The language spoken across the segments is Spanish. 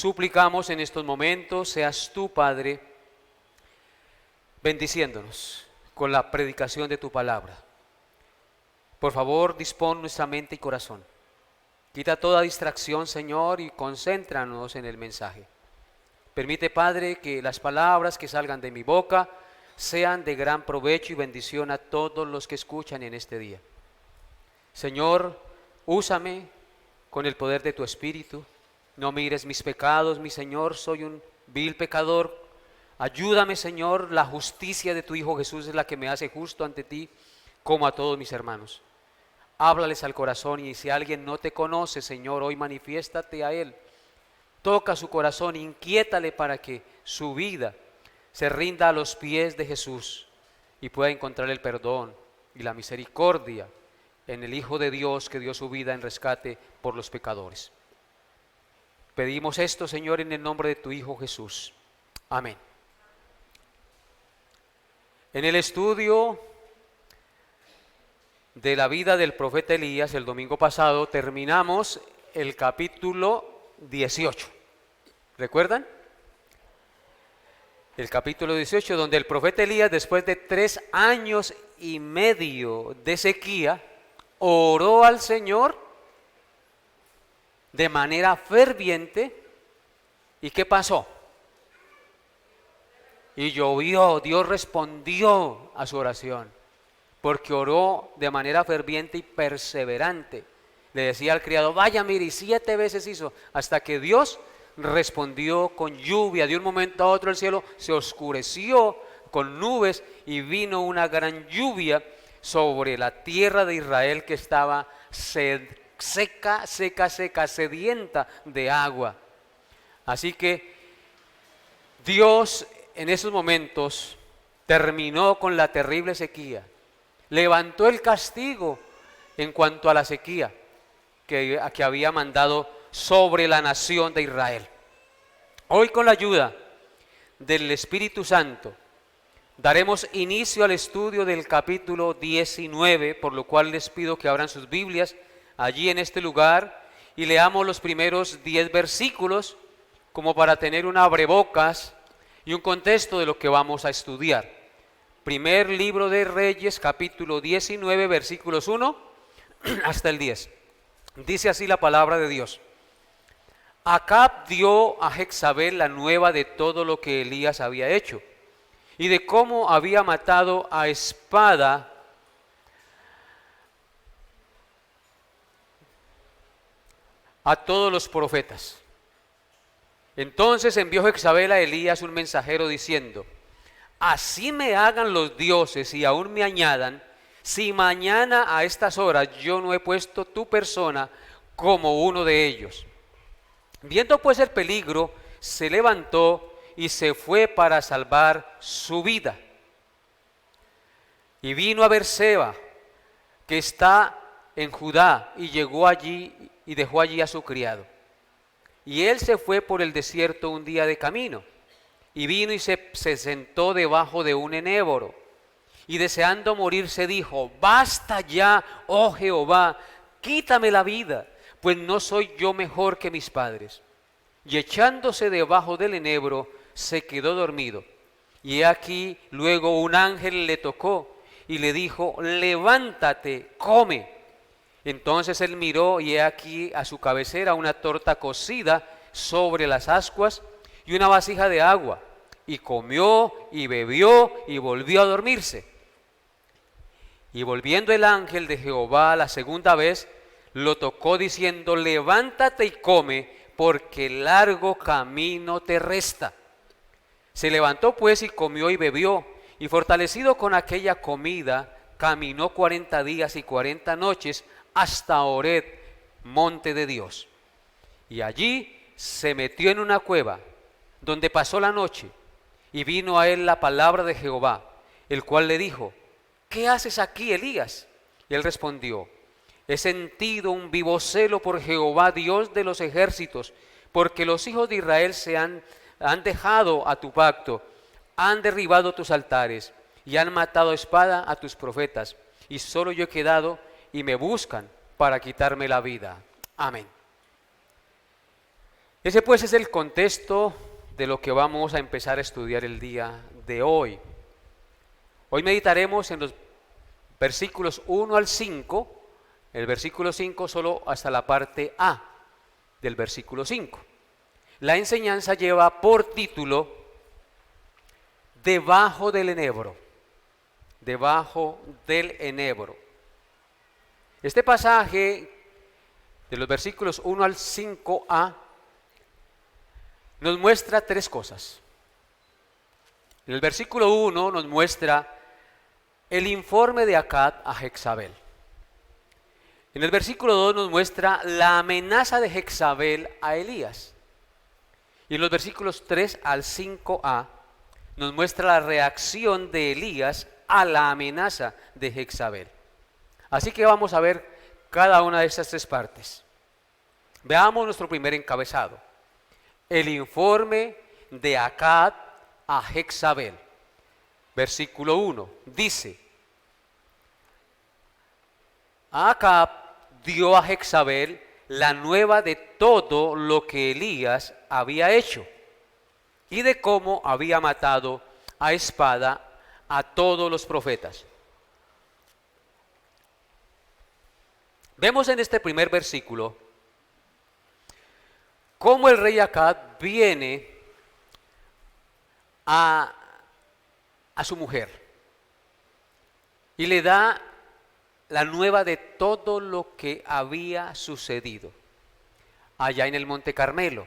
suplicamos en estos momentos seas tú, Padre, bendiciéndonos con la predicación de tu palabra. Por favor, dispón nuestra mente y corazón. Quita toda distracción, Señor, y concéntranos en el mensaje. Permite, Padre, que las palabras que salgan de mi boca sean de gran provecho y bendición a todos los que escuchan en este día. Señor, úsame con el poder de tu Espíritu. No mires mis pecados, mi Señor, soy un vil pecador. Ayúdame, Señor, la justicia de tu Hijo Jesús es la que me hace justo ante ti, como a todos mis hermanos. Háblales al corazón, y si alguien no te conoce, Señor, hoy manifiéstate a él. Toca su corazón, inquiétale para que su vida se rinda a los pies de Jesús y pueda encontrar el perdón y la misericordia en el Hijo de Dios que dio su vida en rescate por los pecadores. Pedimos esto, Señor, en el nombre de tu Hijo Jesús. Amén. En el estudio de la vida del profeta Elías, el domingo pasado, terminamos el capítulo 18. ¿Recuerdan? El capítulo 18, donde el profeta Elías, después de 3 años y medio de sequía, oró al Señor de manera ferviente. ¿Y qué pasó? Y llovió. Dios respondió a su oración, porque oró de manera ferviente y perseverante. Le decía al criado, vaya, mire, y 7 veces hizo, hasta que Dios respondió con lluvia. De un momento a otro el cielo se oscureció con nubes y vino una gran lluvia sobre la tierra de Israel, que estaba seca, sedienta de agua. Así que Dios en esos momentos terminó con la terrible sequía, levantó el castigo en cuanto a la sequía que había mandado sobre la nación de Israel. Hoy, con la ayuda del Espíritu Santo, daremos inicio al estudio del capítulo 19, por lo cual les pido que abran sus Biblias allí en este lugar y leamos los primeros 10 versículos como para tener un abrebocas y un contexto de lo que vamos a estudiar. Primer libro de Reyes, capítulo 19, versículos 1 hasta el 10. Dice así la palabra de Dios. Acab dio a Jezabel la nueva de todo lo que Elías había hecho y de cómo había matado a espada a todos los profetas. Entonces envió Jezabel a Elías un mensajero diciendo, así me hagan los dioses y aún me añadan, si mañana a estas horas yo no he puesto tu persona como uno de ellos. Viendo pues el peligro, se levantó y se fue para salvar su vida. Y vino a Beerseba, que está en Judá, y llegó allí y dejó allí a su criado. Y él se fue por el desierto un día de camino, y vino y se sentó debajo de un enéboro, y deseando morir se dijo, basta ya, oh Jehová, quítame la vida, pues no soy yo mejor que mis padres. Y echándose debajo del enebro, se quedó dormido. Y he aquí, luego un ángel le tocó y le dijo, levántate, come. Entonces él miró y he aquí a su cabecera una torta cocida sobre las ascuas y una vasija de agua. Y comió y bebió y volvió a dormirse. Y volviendo el ángel de Jehová la segunda vez, lo tocó diciendo, levántate y come, porque largo camino te resta. Se levantó pues y comió y bebió, y fortalecido con aquella comida, caminó 40 días y 40 noches hasta Horeb, monte de Dios. Y allí se metió en una cueva, donde pasó la noche, y vino a él la palabra de Jehová, el cual le dijo, ¿qué haces aquí, Elías? Y él respondió, he sentido un vivo celo por Jehová, Dios de los ejércitos, porque los hijos de Israel se han dejado a tu pacto, han derribado tus altares y han matado a espada a tus profetas, y solo yo he quedado y me buscan para quitarme la vida. Amén. Ese pues es el contexto de lo que vamos a empezar a estudiar el día de hoy. Hoy meditaremos en los versículos 1 al 5, el versículo 5 solo hasta la parte A del versículo 5. La enseñanza lleva por título Debajo del enebro. Debajo del enebro. Este pasaje de los versículos 1 al 5a nos muestra tres cosas. En el versículo 1 nos muestra el informe de Acab a Jezabel. En el versículo 2 nos muestra la amenaza de Jezabel a Elías. Y en los versículos 3 al 5a nos muestra la reacción de Elías a la amenaza de Jezabel. Así que vamos a ver cada una de estas tres partes. Veamos nuestro primer encabezado. El informe de Acab a Jezabel. Versículo 1 dice: Acab dio a Jezabel la nueva de todo lo que Elías había hecho y de cómo había matado a espada a todos los profetas. Vemos en este primer versículo cómo el rey Acab viene a su mujer y le da la nueva de todo lo que había sucedido allá en el Monte Carmelo.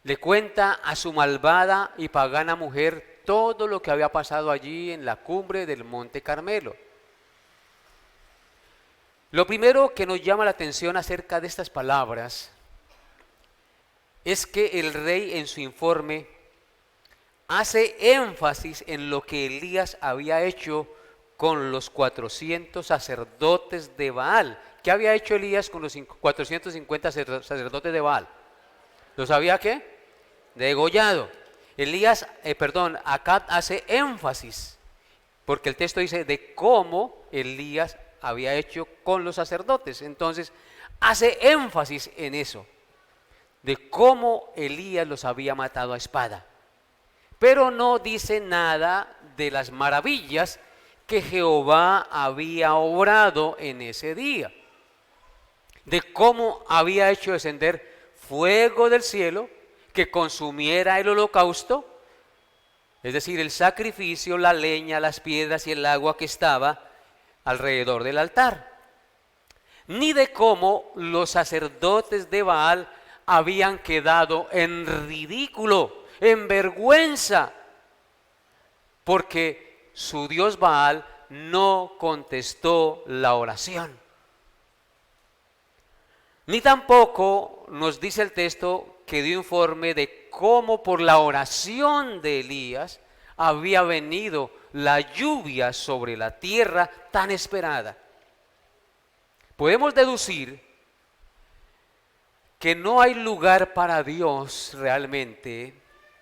Le cuenta a su malvada y pagana mujer todo lo que había pasado allí en la cumbre del Monte Carmelo. Lo primero que nos llama la atención acerca de estas palabras es que el rey en su informe hace énfasis en lo que Elías había hecho con los 400 sacerdotes de Baal. ¿Qué había hecho Elías con los 450 sacerdotes de Baal? ¿Los había qué? Degollado. Acab hace énfasis, porque el texto dice de cómo Elías había hecho con los sacerdotes. Entonces, hace énfasis en eso, de cómo Elías los había matado a espada. Pero no dice nada de las maravillas que Jehová había obrado en ese día, de cómo había hecho descender fuego del cielo que consumiera el holocausto, es decir, el sacrificio, la leña, las piedras y el agua que estaba alrededor del altar, ni de cómo los sacerdotes de Baal habían quedado en ridículo, en vergüenza, porque su dios Baal no contestó la oración. Ni tampoco nos dice el texto que dio informe de cómo por la oración de Elías había venido la lluvia sobre la tierra tan esperada. Podemos deducir que no hay lugar para Dios realmente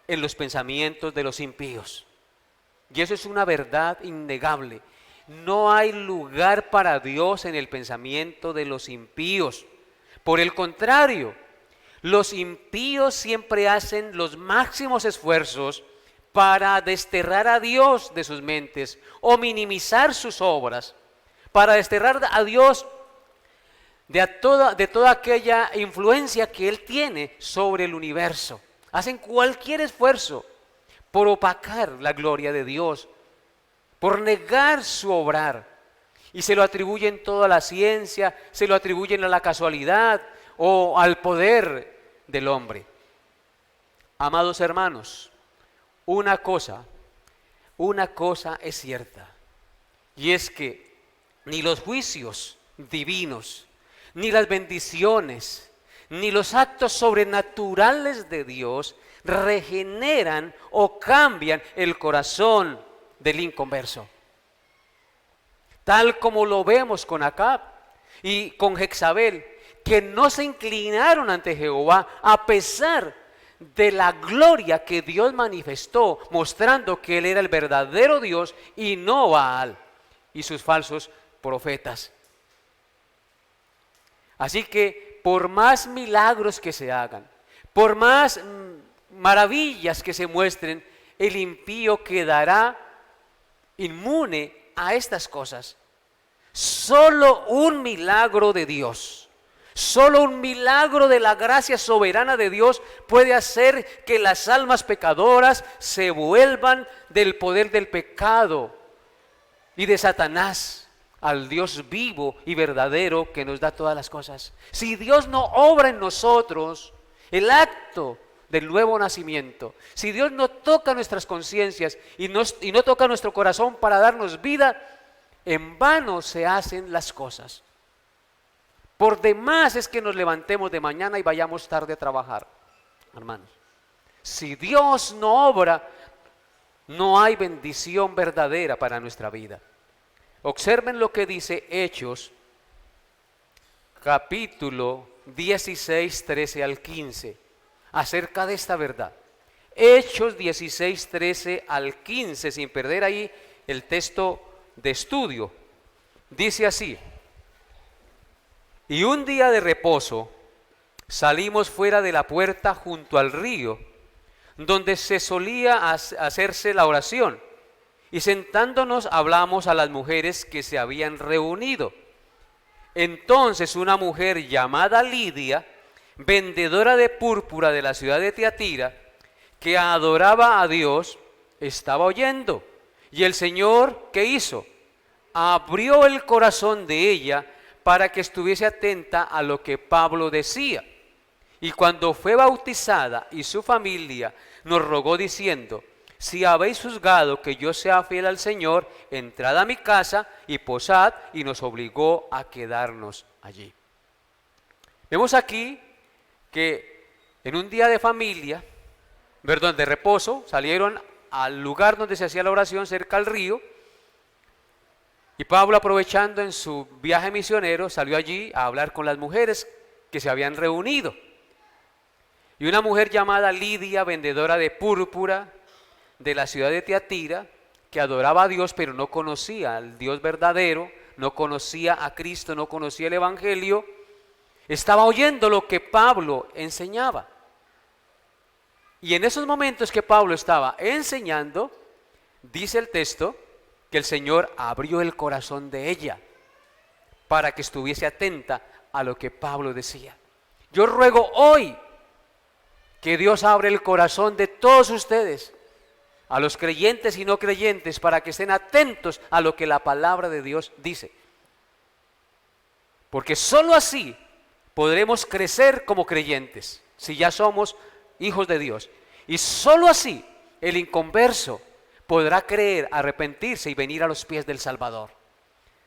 en los pensamientos de los impíos. Y eso es una verdad innegable. No hay lugar para Dios en el pensamiento de los impíos. Por el contrario, los impíos siempre hacen los máximos esfuerzos para desterrar a Dios de sus mentes o minimizar sus obras, para desterrar a Dios de toda aquella influencia que Él tiene sobre el universo. Hacen cualquier esfuerzo por opacar la gloria de Dios, por negar su obrar. Y se lo atribuyen toda la ciencia, se lo atribuyen a la casualidad o al poder del hombre. Amados hermanos, una cosa es cierta, y es que ni los juicios divinos, ni las bendiciones, ni los actos sobrenaturales de Dios regeneran o cambian el corazón del inconverso. Tal como lo vemos con Acab y con Jezabel, que no se inclinaron ante Jehová a pesar de la gloria que Dios manifestó, mostrando que Él era el verdadero Dios y no Baal y sus falsos profetas. Así que por más milagros que se hagan, por más maravillas que se muestren, el impío quedará inmune a estas cosas. Solo un milagro de Dios, solo un milagro de la gracia soberana de Dios puede hacer que las almas pecadoras se vuelvan del poder del pecado y de Satanás al Dios vivo y verdadero que nos da todas las cosas. Si Dios no obra en nosotros el acto del nuevo nacimiento, si Dios no toca nuestras conciencias y no toca nuestro corazón para darnos vida, en vano se hacen las cosas. Por demás es que nos levantemos de mañana y vayamos tarde a trabajar, hermanos. Si Dios no obra, no hay bendición verdadera para nuestra vida. Observen lo que dice Hechos, capítulo 16, 13 al 15, acerca de esta verdad. Hechos 16, 13 al 15, sin perder ahí el texto de estudio. Dice así: y un día de reposo salimos fuera de la puerta junto al río, donde se solía hacerse la oración, y sentándonos hablamos a las mujeres que se habían reunido. Entonces una mujer llamada Lidia, vendedora de púrpura de la ciudad de Tiatira, que adoraba a Dios, estaba oyendo. Y el Señor, ¿qué hizo? Abrió el corazón de ella para que estuviese atenta a lo que Pablo decía. Y cuando fue bautizada y su familia nos rogó diciendo: si habéis juzgado que yo sea fiel al Señor, entrad a mi casa y posad, y nos obligó a quedarnos allí. Vemos aquí que en un día de de reposo, salieron al lugar donde se hacía la oración, cerca al río, y Pablo, aprovechando en su viaje misionero, salió allí a hablar con las mujeres que se habían reunido. Y una mujer llamada Lidia, vendedora de púrpura de la ciudad de Tiatira, que adoraba a Dios pero no conocía al Dios verdadero, no conocía a Cristo, no conocía el Evangelio, estaba oyendo lo que Pablo enseñaba. Y en esos momentos que Pablo estaba enseñando, dice el texto que el Señor abrió el corazón de ella para que estuviese atenta a lo que Pablo decía. Yo ruego hoy que Dios abra el corazón de todos ustedes, a los creyentes y no creyentes, para que estén atentos a lo que la palabra de Dios dice. Porque sólo así podremos crecer como creyentes, si ya somos hijos de Dios. Y sólo así el inconverso podrá creer, arrepentirse y venir a los pies del Salvador.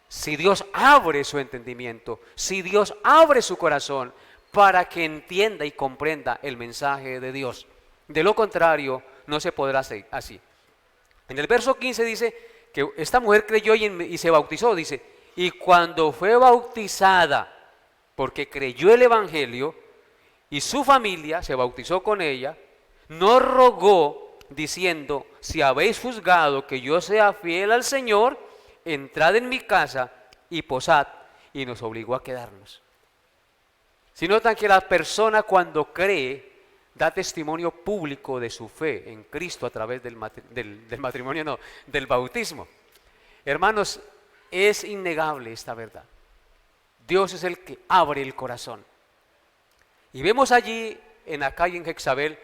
Si Dios abre su entendimiento, si Dios abre su corazón para que entienda y comprenda el mensaje de Dios. De lo contrario, no se podrá hacer así. En el verso 15 dice que esta mujer creyó y se bautizó, dice, y cuando fue bautizada, porque creyó el Evangelio, y su familia se bautizó con ella, nos rogó diciendo: si habéis juzgado que yo sea fiel al Señor, entrad en mi casa y posad, y nos obligó a quedarnos. Si notan que la persona cuando cree da testimonio público de su fe en Cristo a través del bautismo. Hermanos, es innegable esta verdad. Dios es el que abre el corazón. Y vemos allí en Acaya y en Jezabel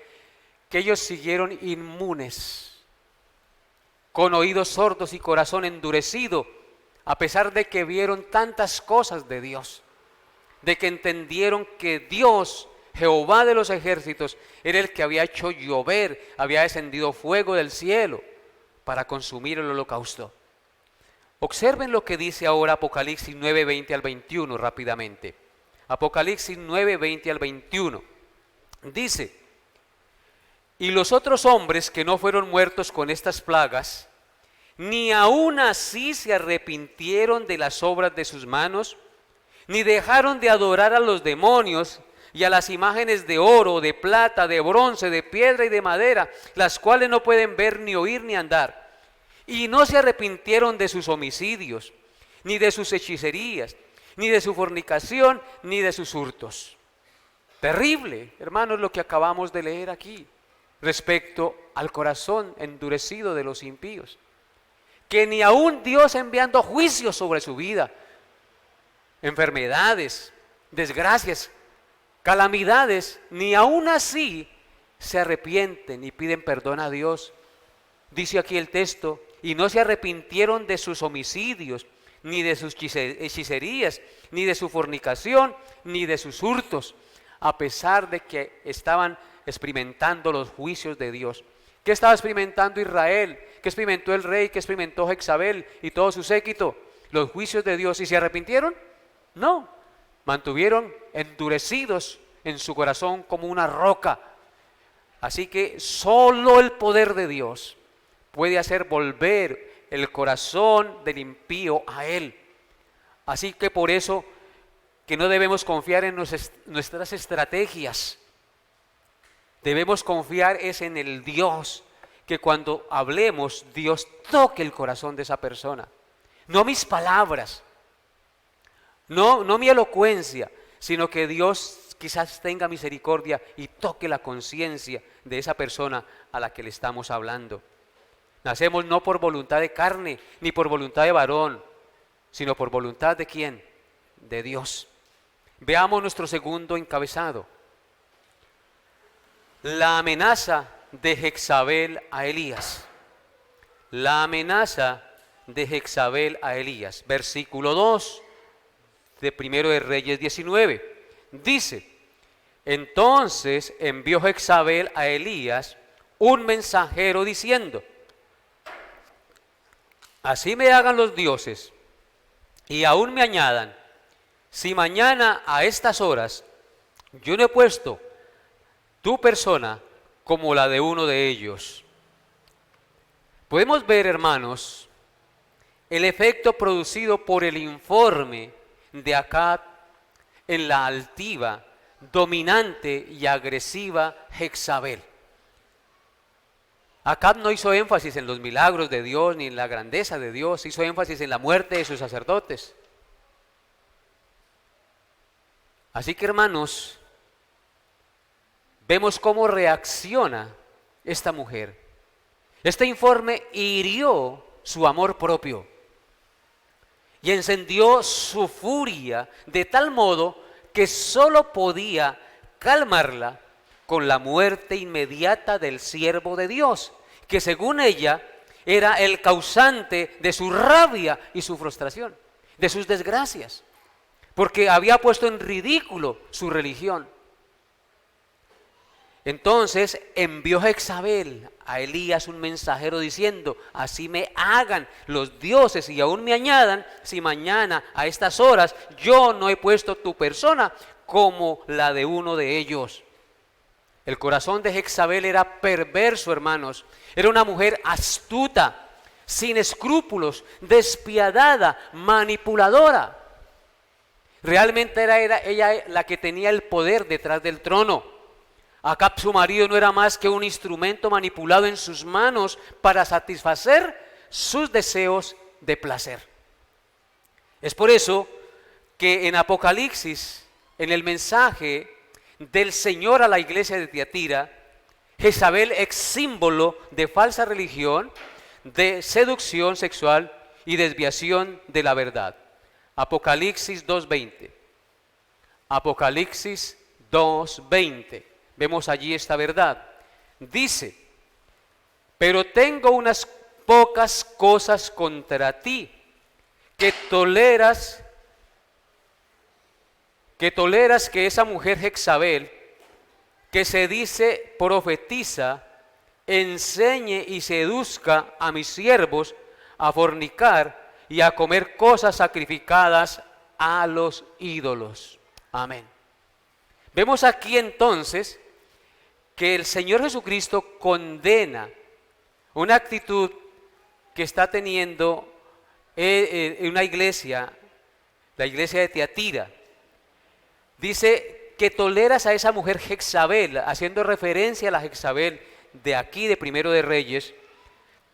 que ellos siguieron inmunes, con oídos sordos y corazón endurecido, a pesar de que vieron tantas cosas de Dios, de que entendieron que Dios, Jehová de los ejércitos, era el que había hecho llover, había descendido fuego del cielo para consumir el holocausto. Observen lo que dice ahora Apocalipsis 9, 20 al 21 rápidamente. Apocalipsis 9, 20 al 21. Dice: y los otros hombres que no fueron muertos con estas plagas, ni aun así se arrepintieron de las obras de sus manos, ni dejaron de adorar a los demonios y a las imágenes de oro, de plata, de bronce, de piedra y de madera, las cuales no pueden ver, ni oír, ni andar. Y no se arrepintieron de sus homicidios, ni de sus hechicerías, ni de su fornicación, ni de sus hurtos. Terrible, hermanos, lo que acabamos de leer aquí respecto al corazón endurecido de los impíos. Que ni aún Dios enviando juicios sobre su vida, enfermedades, desgracias, calamidades, ni aún así se arrepienten y piden perdón a Dios. Dice aquí el texto, y no se arrepintieron de sus homicidios, ni de sus hechicerías, ni de su fornicación, ni de sus hurtos, a pesar de que estaban experimentando los juicios de Dios. ¿Qué estaba experimentando Israel? ¿Qué experimentó el rey? ¿Qué experimentó Jezabel y todo su séquito? Los juicios de Dios. ¿Y se arrepintieron? No, mantuvieron endurecidos en su corazón como una roca. Así que solo el poder de Dios puede hacer volver el corazón del impío a Él. Así que por eso que no debemos confiar en nuestras estrategias. Debemos confiar es en el Dios, que cuando hablemos, Dios toque el corazón de esa persona. No mis palabras, no mi elocuencia, sino que Dios quizás tenga misericordia y toque la conciencia de esa persona a la que le estamos hablando. Nacemos no por voluntad de carne, ni por voluntad de varón, sino por voluntad de ¿quién? De Dios. Veamos nuestro segundo encabezado. La amenaza de Jezabel a Elías. La amenaza de Jezabel a Elías. Versículo 2 de Primero de Reyes 19. Dice, entonces envió Jezabel a Elías un mensajero diciendo, así me hagan los dioses y aún me añadan, si mañana a estas horas yo no he puesto tu persona como la de uno de ellos. Podemos ver, hermanos, el efecto producido por el informe de Acab en la altiva, dominante y agresiva Jezabel. Acab no hizo énfasis en los milagros de Dios ni en la grandeza de Dios, hizo énfasis en la muerte de sus sacerdotes. Así que, hermanos, vemos cómo reacciona esta mujer. Este informe hirió su amor propio y encendió su furia de tal modo que solo podía calmarla con la muerte inmediata del siervo de Dios, que según ella era el causante de su rabia y su frustración, de sus desgracias, porque había puesto en ridículo su religión. Entonces envió Jezabel a Elías un mensajero diciendo, así me hagan los dioses y aún me añadan, si mañana a estas horas yo no he puesto tu persona como la de uno de ellos. El corazón de Jezabel era perverso, hermanos. Era una mujer astuta, sin escrúpulos, despiadada, manipuladora. Realmente era ella la que tenía el poder detrás del trono. Acab, su marido, no era más que un instrumento manipulado en sus manos para satisfacer sus deseos de placer. Es por eso que en Apocalipsis, en el mensaje del Señor a la iglesia de Tiatira, Jezabel es símbolo de falsa religión, de seducción sexual y desviación de la verdad. Apocalipsis 2:20. Apocalipsis 2:20. Vemos allí esta verdad. Dice, pero tengo unas pocas cosas contra ti, que toleras que esa mujer Jezabel, que se dice profetiza, enseñe y seduzca a mis siervos a fornicar y a comer cosas sacrificadas a los ídolos. Amén. Vemos aquí entonces que el Señor Jesucristo condena una actitud que está teniendo una iglesia, la iglesia de Tiatira. Dice que toleras a esa mujer Jezabel, haciendo referencia a la Jezabel de aquí de Primero de Reyes,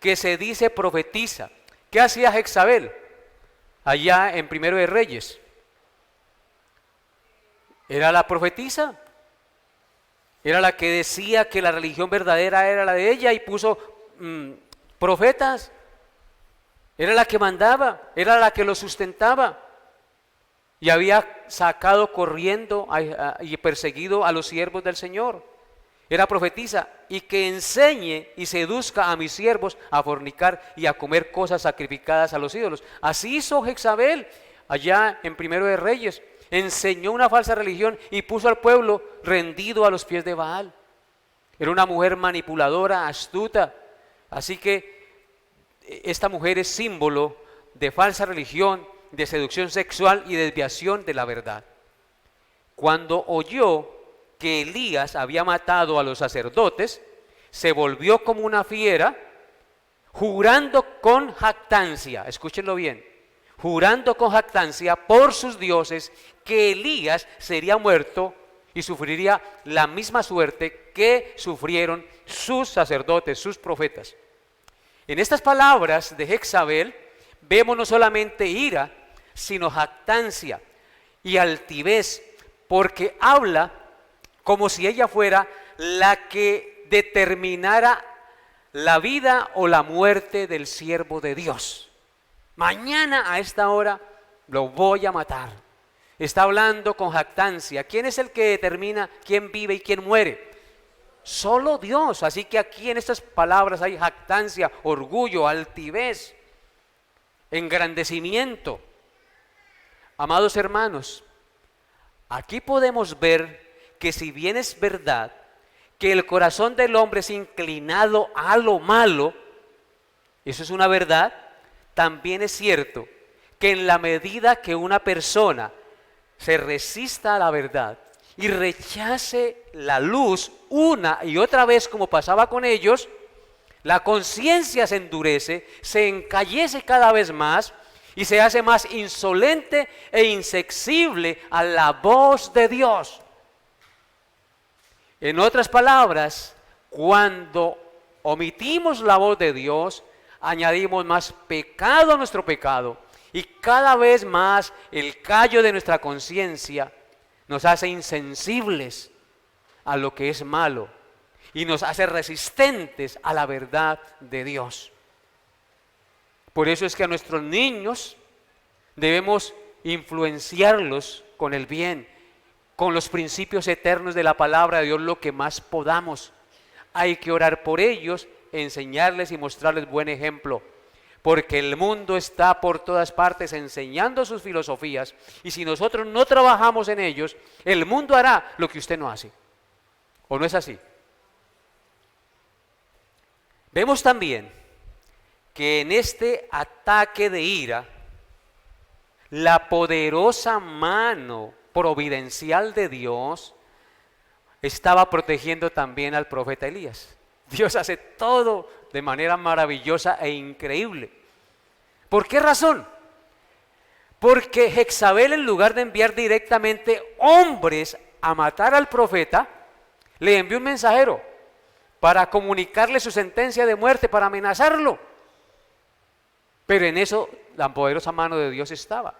que se dice profetiza. ¿Qué hacía Jezabel allá en Primero de Reyes? Era la profetisa. Era la que decía que la religión verdadera era la de ella y puso profetas. Era la que mandaba, era la que lo sustentaba. Y había sacado corriendo y perseguido a los siervos del Señor. Era profetisa, y que enseñe y seduzca a mis siervos a fornicar y a comer cosas sacrificadas a los ídolos. Así hizo Jezabel allá en Primero de Reyes. Enseñó una falsa religión y puso al pueblo rendido a los pies de Baal. Era una mujer manipuladora, astuta. Así que esta mujer es símbolo de falsa religión, de seducción sexual y desviación de la verdad. Cuando oyó que Elías había matado a los sacerdotes, se volvió como una fiera, jurando con jactancia, escúchenlo bien, jurando con jactancia por sus dioses que Elías sería muerto y sufriría la misma suerte que sufrieron sus sacerdotes, sus profetas. En estas palabras de Jezabel vemos no solamente ira, sino jactancia y altivez, porque habla como si ella fuera la que determinara la vida o la muerte del siervo de Dios. Mañana a esta hora lo voy a matar. Está hablando con jactancia. ¿Quién es el que determina quién vive y quién muere? Solo Dios. Así que aquí en estas palabras hay jactancia, orgullo, altivez, engrandecimiento. Amados hermanos, aquí podemos ver que si bien es verdad que el corazón del hombre es inclinado a lo malo, eso es una verdad, también es cierto que en la medida que una persona se resista a la verdad y rechace la luz una y otra vez como pasaba con ellos, la conciencia se endurece, se encallece cada vez más y se hace más insolente e insensible a la voz de Dios. En otras palabras, cuando omitimos la voz de Dios, añadimos más pecado a nuestro pecado y cada vez más el callo de nuestra conciencia nos hace insensibles a lo que es malo y nos hace resistentes a la verdad de Dios. Por eso es que a nuestros niños debemos influenciarlos con el bien, con los principios eternos de la palabra de Dios lo que más podamos. Hay que orar por ellos, enseñarles y mostrarles buen ejemplo, porque el mundo está por todas partes enseñando sus filosofías, y si nosotros no trabajamos en ellos, el mundo hará lo que usted no hace. ¿O no es así? Vemos también que en este ataque de ira, la poderosa mano providencial de Dios estaba protegiendo también al profeta Elías. Dios hace todo de manera maravillosa e increíble. ¿Por qué razón? Porque Jezabel, en lugar de enviar directamente hombres a matar al profeta, le envió un mensajero para comunicarle su sentencia de muerte, para amenazarlo. Pero en eso la poderosa mano de Dios estaba.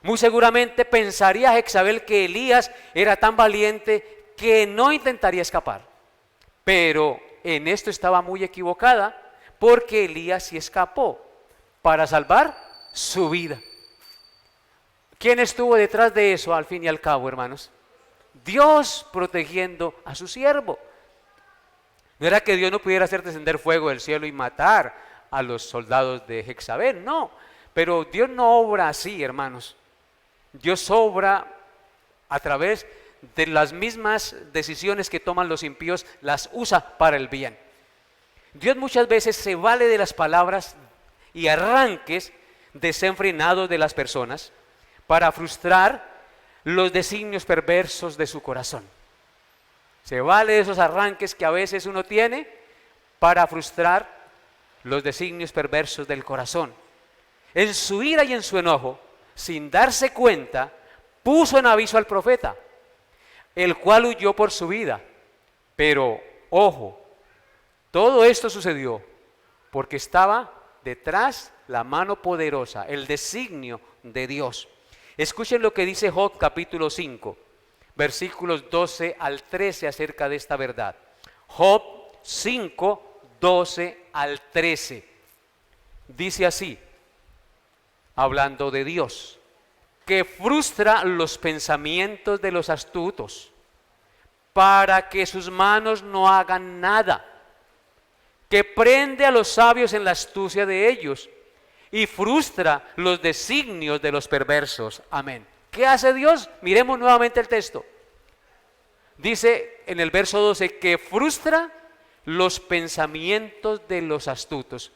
Muy seguramente pensaría Jezabel que Elías era tan valiente que no intentaría escapar. Pero en esto estaba muy equivocada, porque Elías sí escapó para salvar su vida. ¿Quién estuvo detrás de eso al fin y al cabo, hermanos? Dios protegiendo a su siervo. No era que Dios no pudiera hacer descender fuego del cielo y matar a los soldados de Jezabel, no. Pero Dios no obra así, hermanos. Dios obra a través de las mismas decisiones que toman los impíos, las usa para el bien. Dios muchas veces se vale de las palabras y arranques desenfrenados de las personas para frustrar los designios perversos de su corazón. Se vale de esos arranques que a veces uno tiene para frustrar los designios perversos del corazón. En su ira y en su enojo, sin darse cuenta, puso en aviso al profeta, el cual huyó por su vida. Pero, ojo, todo esto sucedió porque estaba detrás la mano poderosa, el designio de Dios. Escuchen lo que dice Job capítulo 5, versículos 12 al 13 acerca de esta verdad. Job 5, 12 al 13. Dice así, hablando de Dios, que frustra los pensamientos de los astutos, para que sus manos no hagan nada, que prende a los sabios en la astucia de ellos, y frustra los designios de los perversos. Amén. ¿Qué hace Dios? Miremos nuevamente el texto. Dice en el verso 12 que frustra los pensamientos de los astutos.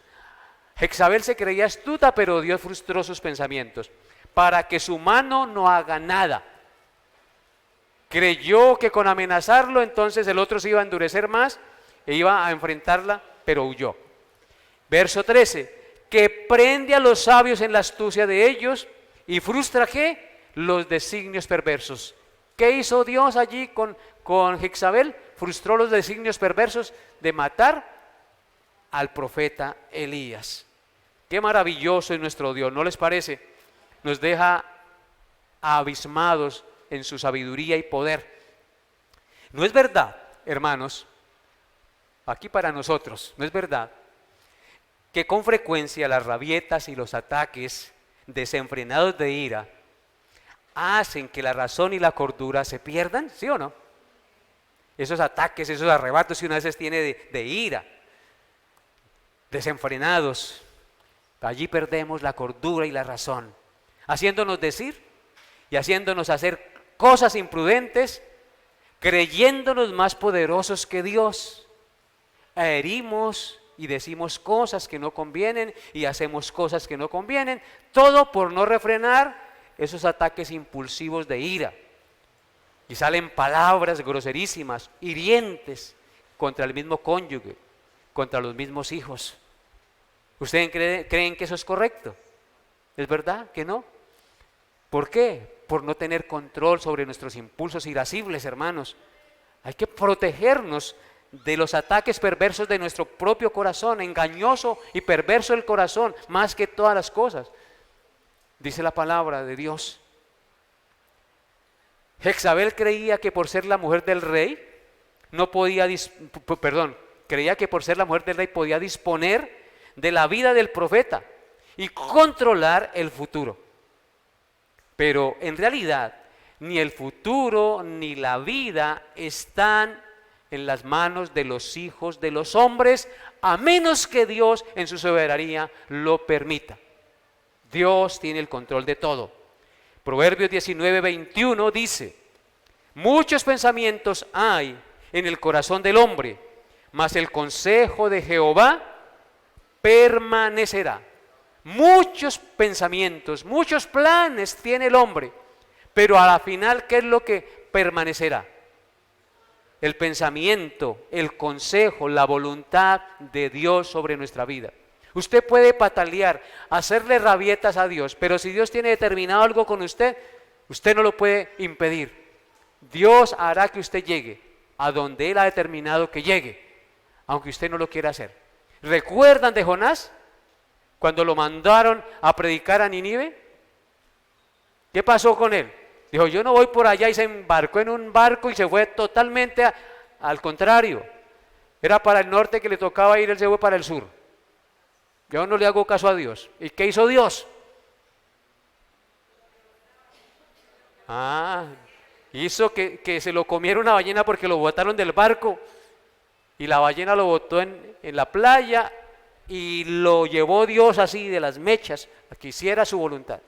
Jezabel se creía astuta, pero Dios frustró sus pensamientos para que su mano no haga nada. Creyó que con amenazarlo entonces el otro se iba a endurecer más e iba a enfrentarla, pero huyó. Verso 13, que prende a los sabios en la astucia de ellos y frustra ¿qué? Los designios perversos. ¿Qué hizo Dios allí con Jezabel? Frustró los designios perversos de matar al profeta Elías. Qué maravilloso es nuestro Dios, ¿no les parece? Nos deja abismados en su sabiduría y poder. No es verdad, hermanos, aquí para nosotros, no es verdad que con frecuencia las rabietas y los ataques desenfrenados de ira hacen que la razón y la cordura se pierdan, ¿sí o no? Esos ataques, esos arrebatos que una vez tiene de ira, desenfrenados, allí perdemos la cordura y la razón, haciéndonos decir y haciéndonos hacer cosas imprudentes, creyéndonos más poderosos que Dios. Herimos y decimos cosas que no convienen y hacemos cosas que no convienen, todo por no refrenar esos ataques impulsivos de ira. Y salen palabras groserísimas, hirientes contra el mismo cónyuge, contra los mismos hijos. ¿Ustedes creen que eso es correcto? ¿Es verdad que no? ¿Por qué? Por no tener control sobre nuestros impulsos irascibles, hermanos. Hay que protegernos de los ataques perversos de nuestro propio corazón, engañoso y perverso el corazón, más que todas las cosas. Dice la palabra de Dios. Jezabel creía que por ser la mujer del rey, creía que por ser la mujer del rey podía disponer de la vida del profeta y controlar el futuro. Pero en realidad, ni el futuro ni la vida están en las manos de los hijos de los hombres, a menos que Dios en su soberanía lo permita. Dios tiene el control de todo. Proverbios 19:21 dice, muchos pensamientos hay en el corazón del hombre, mas el consejo de Jehová permanecerá. Muchos pensamientos, muchos planes tiene el hombre, pero a la final, ¿qué es lo que permanecerá? El pensamiento, el consejo, la voluntad de Dios sobre nuestra vida. Usted puede patalear, hacerle rabietas a Dios, pero si Dios tiene determinado algo con usted, usted no lo puede impedir. Dios hará que usted llegue a donde Él ha determinado que llegue, aunque usted no lo quiera hacer. ¿Recuerdan de Jonás? Cuando lo mandaron a predicar a Nínive, ¿qué pasó con él? Dijo, yo no voy por allá, y se embarcó en un barco y se fue totalmente al contrario. Era para el norte que le tocaba ir, él se fue para el sur. Yo no le hago caso a Dios. ¿Y qué hizo Dios? Hizo que se lo comiera una ballena porque lo botaron del barco y la ballena lo botó en la playa y lo llevó Dios así de las mechas a que hiciera su voluntad.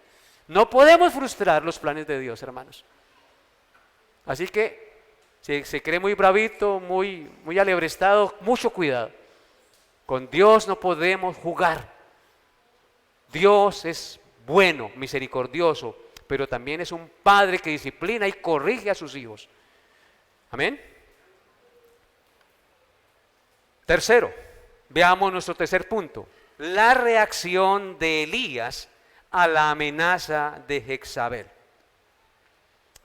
No podemos frustrar los planes de Dios, hermanos. Así que se cree muy bravito, muy alebrestado, mucho cuidado. Con Dios no podemos jugar. Dios es bueno, misericordioso, pero también es un padre que disciplina y corrige a sus hijos. Amén. Tercero, veamos nuestro tercer punto. La reacción de Elías a la amenaza de Jezabel.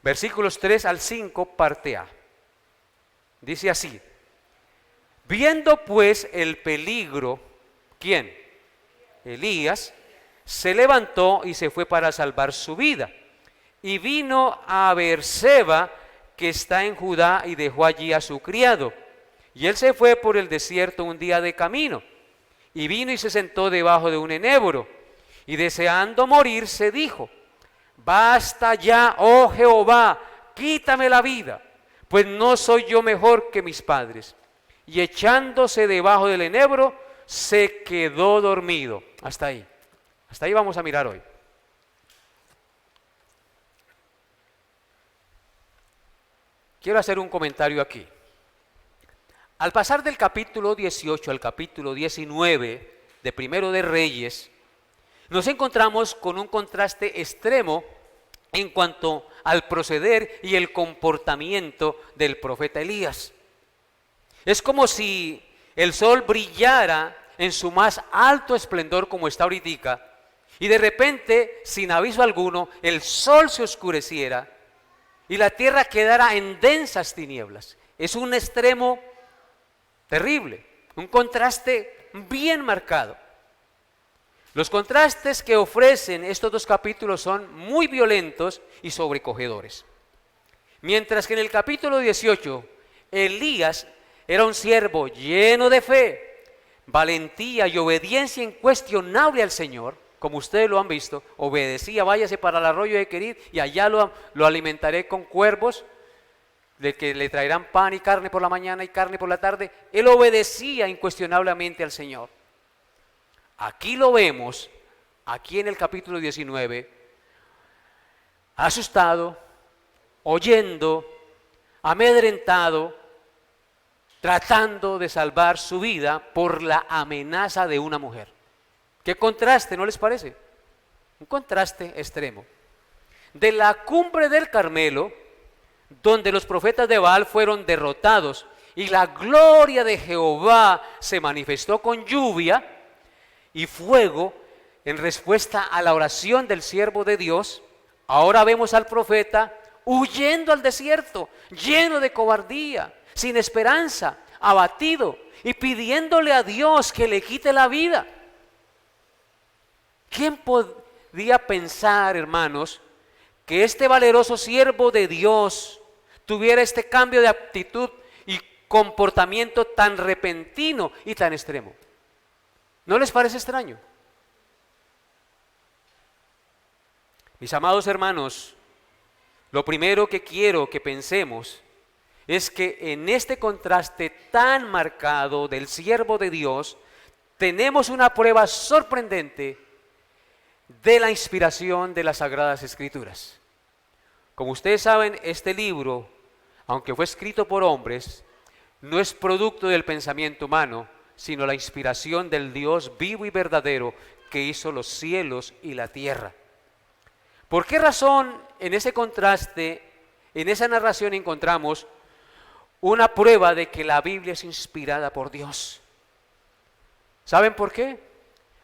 Versículos 3 al 5, parte A. Dice así: viendo pues el peligro, ¿quién? Elías se levantó y se fue para salvar su vida. Y vino a Beerseba, que está en Judá, y dejó allí a su criado. Y él se fue por el desierto un día de camino, y vino y se sentó debajo de un enebro, y deseando morirse dijo: basta ya, oh Jehová, quítame la vida, pues no soy yo mejor que mis padres. Y echándose debajo del enebro, se quedó dormido. Hasta ahí vamos a mirar hoy. Quiero hacer un comentario aquí. Al pasar del capítulo 18 al capítulo 19 de Primero de Reyes, nos encontramos con un contraste extremo en cuanto al proceder y el comportamiento del profeta Elías. Es como si el sol brillara en su más alto esplendor como está ahorita, y de repente, sin aviso alguno, el sol se oscureciera y la tierra quedara en densas tinieblas. Es un extremo terrible, un contraste bien marcado. Los contrastes que ofrecen estos dos capítulos son muy violentos y sobrecogedores. Mientras que en el capítulo 18, Elías era un siervo lleno de fe, valentía y obediencia incuestionable al Señor. Como ustedes lo han visto, obedecía: váyase para el arroyo de Querid y allá lo alimentaré con cuervos, de que le traerán pan y carne por la mañana y carne por la tarde. Él obedecía incuestionablemente al Señor. Aquí lo vemos, aquí en el capítulo 19, asustado, oyendo, amedrentado, tratando de salvar su vida por la amenaza de una mujer. ¿Qué contraste, no les parece? Un contraste extremo. De la cumbre del Carmelo, donde los profetas de Baal fueron derrotados y la gloria de Jehová se manifestó con lluvia y fuego en respuesta a la oración del siervo de Dios, ahora vemos al profeta huyendo al desierto, lleno de cobardía, sin esperanza, abatido y pidiéndole a Dios que le quite la vida. ¿Quién podía pensar, hermanos, que este valeroso siervo de Dios tuviera este cambio de actitud y comportamiento tan repentino y tan extremo? ¿No les parece extraño? Mis amados hermanos, lo primero que quiero que pensemos es que en este contraste tan marcado del siervo de Dios, tenemos una prueba sorprendente de la inspiración de las Sagradas Escrituras. Como ustedes saben, este libro, aunque fue escrito por hombres, no es producto del pensamiento humano, sino la inspiración del Dios vivo y verdadero que hizo los cielos y la tierra. ¿Por qué razón en ese contraste, en esa narración encontramos una prueba de que la Biblia es inspirada por Dios? ¿Saben por qué?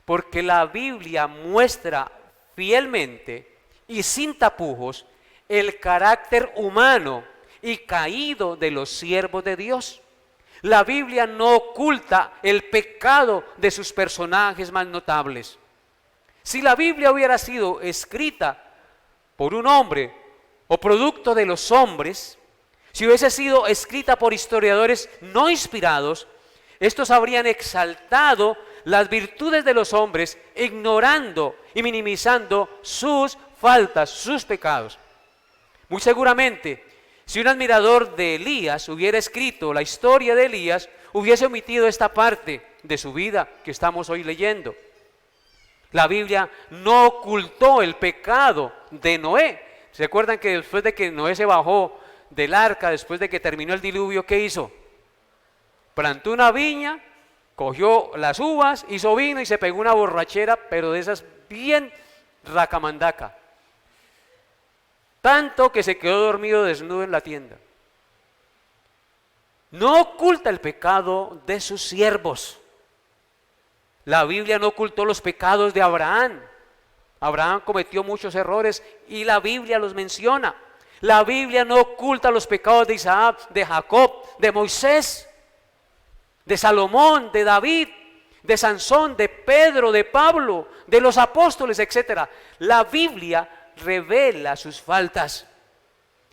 Porque la Biblia muestra fielmente y sin tapujos el carácter humano y caído de los siervos de Dios. La Biblia no oculta el pecado de sus personajes más notables. Si la Biblia hubiera sido escrita por un hombre o producto de los hombres, si hubiese sido escrita por historiadores no inspirados, estos habrían exaltado las virtudes de los hombres, ignorando y minimizando sus faltas, sus pecados. Muy seguramente, si un admirador de Elías hubiera escrito la historia de Elías, hubiese omitido esta parte de su vida que estamos hoy leyendo. La Biblia no ocultó el pecado de Noé. ¿Se acuerdan que después de que Noé se bajó del arca, después de que terminó el diluvio, qué hizo? Plantó una viña, cogió las uvas, hizo vino y se pegó una borrachera, pero de esas bien racamandaca. Tanto que se quedó dormido desnudo en la tienda. No oculta el pecado de sus siervos. La Biblia no ocultó los pecados de Abraham. Abraham cometió muchos errores y la Biblia los menciona. La Biblia no oculta los pecados de Isaac, de Jacob, de Moisés, de Salomón, de David, de Sansón, de Pedro, de Pablo, de los apóstoles, etc. La Biblia revela sus faltas.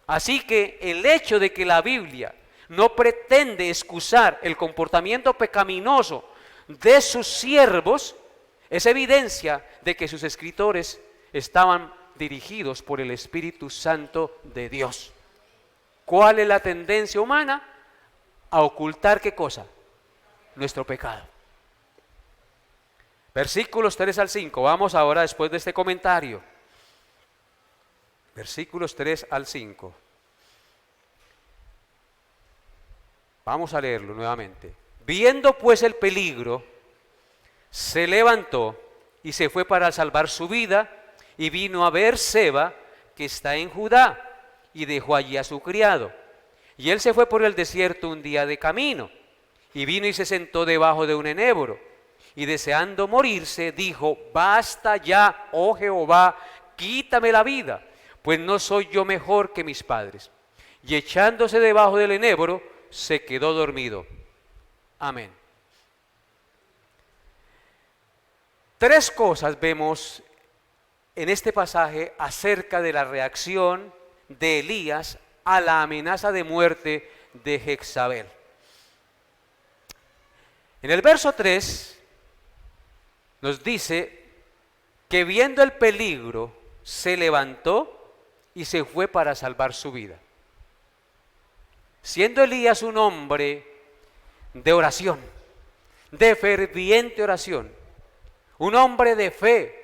Así que el hecho de que la Biblia no pretende excusar el comportamiento pecaminoso de sus siervos es evidencia de que sus escritores estaban dirigidos por el Espíritu Santo de Dios. ¿Cuál es la tendencia humana? A ocultar ¿qué cosa? Nuestro pecado. Versículos 3 al 5. Vamos ahora después de este comentario. Versículos 3 al 5. Vamos a leerlo nuevamente. Viendo pues el peligro, se levantó y se fue para salvar su vida, y vino a Beerseba, que está en Judá, y dejó allí a su criado. Y él se fue por el desierto un día de camino, y vino y se sentó debajo de un enebro, y deseando morirse, dijo: basta ya, oh Jehová, quítame la vida, pues no soy yo mejor que mis padres. Y echándose debajo del enebro, se quedó dormido. Amén. Tres cosas vemos en este pasaje acerca de la reacción de Elías a la amenaza de muerte de Jezabel. En el verso 3 nos dice que viendo el peligro se levantó y se fue para salvar su vida. Siendo Elías un hombre de oración, de ferviente oración, un hombre de fe,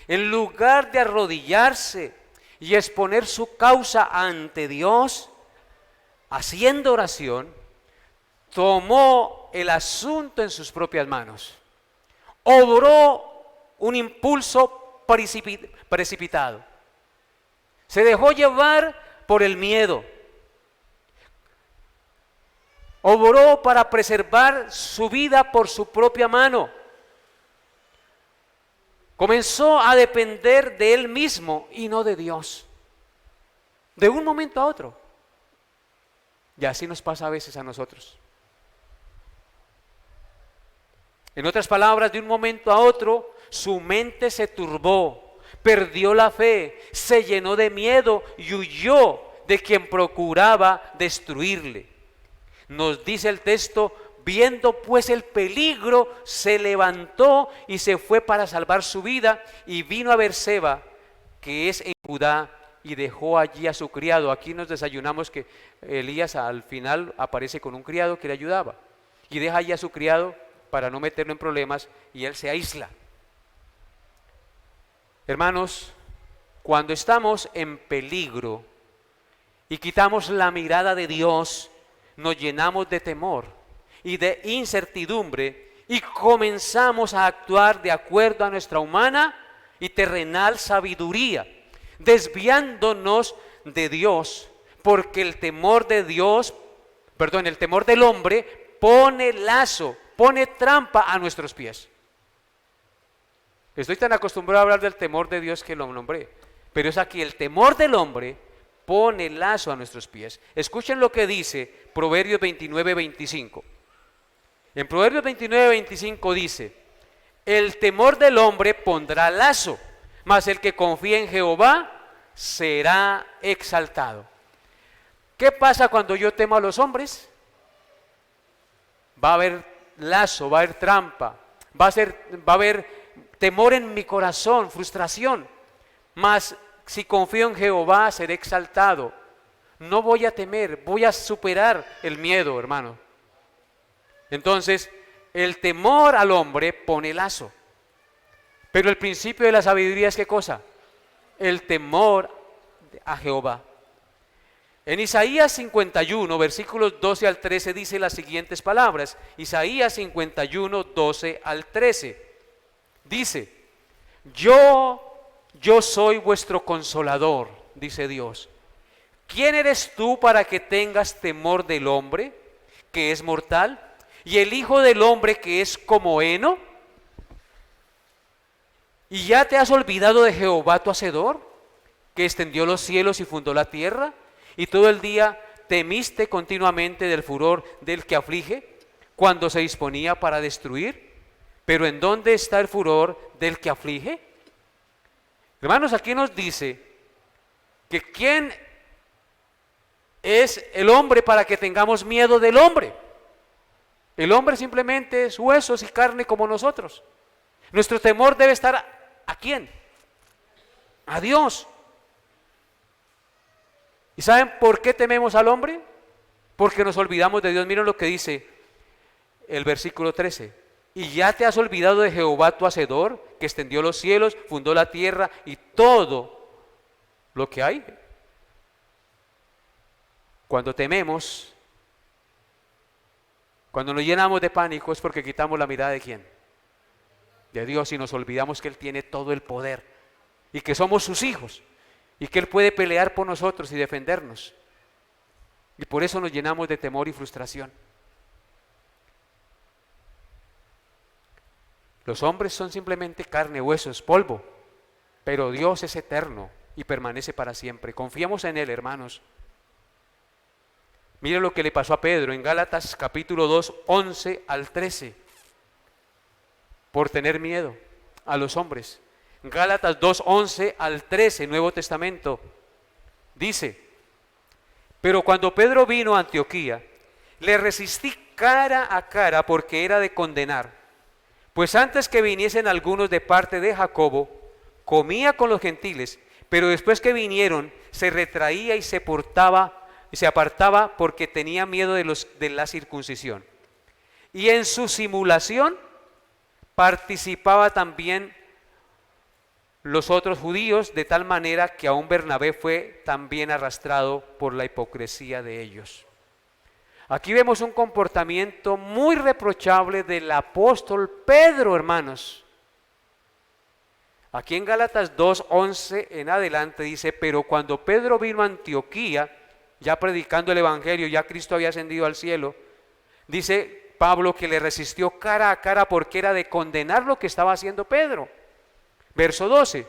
en lugar de arrodillarse y exponer su causa ante Dios, haciendo oración, tomó el asunto en sus propias manos. Obró un impulso precipitado. Se dejó llevar por el miedo. Obró para preservar su vida por su propia mano. Comenzó a depender de él mismo y no de Dios. De un momento a otro. Y así nos pasa a veces a nosotros. En otras palabras, de un momento a otro, su mente se turbó, perdió la fe, se llenó de miedo y huyó de quien procuraba destruirle. Nos dice el texto: viendo pues el peligro, se levantó y se fue para salvar su vida, y vino a Beerseba, que es en Judá, y dejó allí a su criado. Aquí nos desayunamos que Elías al final aparece con un criado que le ayudaba, y deja allí a su criado para no meterlo en problemas, y él se aísla. Hermanos, cuando estamos en peligro y quitamos la mirada de Dios, nos llenamos de temor y de incertidumbre y comenzamos a actuar de acuerdo a nuestra humana y terrenal sabiduría, desviándonos de Dios, porque el temor de Dios, el temor del hombre pone lazo, pone trampa a nuestros pies. Estoy tan acostumbrado a hablar del temor de Dios que lo nombré, pero es aquí: el temor del hombre pone lazo a nuestros pies. Escuchen lo que dice Proverbios 29:25. En Proverbios 29:25 dice: el temor del hombre pondrá lazo, mas el que confía en Jehová será exaltado. ¿Qué pasa cuando yo temo a los hombres? Va a haber lazo, va a haber trampa, va a haber temor en mi corazón, frustración. Mas si confío en Jehová, seré exaltado. No voy a temer, voy a superar el miedo, hermano. Entonces, el temor al hombre pone lazo. Pero el principio de la sabiduría es ¿qué cosa? El temor a Jehová. En Isaías 51, versículos 12 al 13, dice las siguientes palabras. Isaías 51, 12 al 13. Dice: yo soy vuestro consolador, dice Dios. ¿Quién eres tú para que tengas temor del hombre, que es mortal, y el hijo del hombre, que es como heno? ¿Y ya te has olvidado de Jehová tu hacedor, que extendió los cielos y fundó la tierra? Y todo el día temiste continuamente del furor del que aflige, cuando se disponía para destruir. Pero ¿en dónde está el furor del que aflige? Hermanos, aquí nos dice que quien es el hombre para que tengamos miedo del hombre. El hombre simplemente es huesos y carne como nosotros. Nuestro temor debe estar ¿a quién? A Dios. ¿Y saben por qué tememos al hombre? Porque nos olvidamos de Dios. Miren lo que dice el versículo 13. ¿Y ya te has olvidado de Jehová tu Hacedor, que extendió los cielos, fundó la tierra y todo lo que hay? Cuando tememos, cuando nos llenamos de pánico, es porque quitamos la mirada de ¿quién? De Dios, y nos olvidamos que Él tiene todo el poder y que somos sus hijos y que Él puede pelear por nosotros y defendernos. Y por eso nos llenamos de temor y frustración. Los hombres son simplemente carne, huesos, polvo, pero Dios es eterno y permanece para siempre. Confiemos en Él, hermanos. Mire lo que le pasó a Pedro en Gálatas capítulo 2, 11 al 13, por tener miedo a los hombres. Gálatas 2, 11 al 13, Nuevo Testamento, dice: pero cuando Pedro vino a Antioquía, le resistí cara a cara porque era de condenar. Pues antes que viniesen algunos de parte de Jacobo, comía con los gentiles, pero después que vinieron, se retraía y se apartaba porque tenía miedo de la circuncisión. Y en su simulación participaba también los otros judíos, de tal manera que aún Bernabé fue también arrastrado por la hipocresía de ellos. Aquí vemos un comportamiento muy reprochable del apóstol Pedro, hermanos. Aquí en Gálatas 2:11 en adelante dice: pero cuando Pedro vino a Antioquía, ya predicando el evangelio, ya Cristo había ascendido al cielo, dice Pablo que le resistió cara a cara porque era de condenar lo que estaba haciendo Pedro. Verso 12: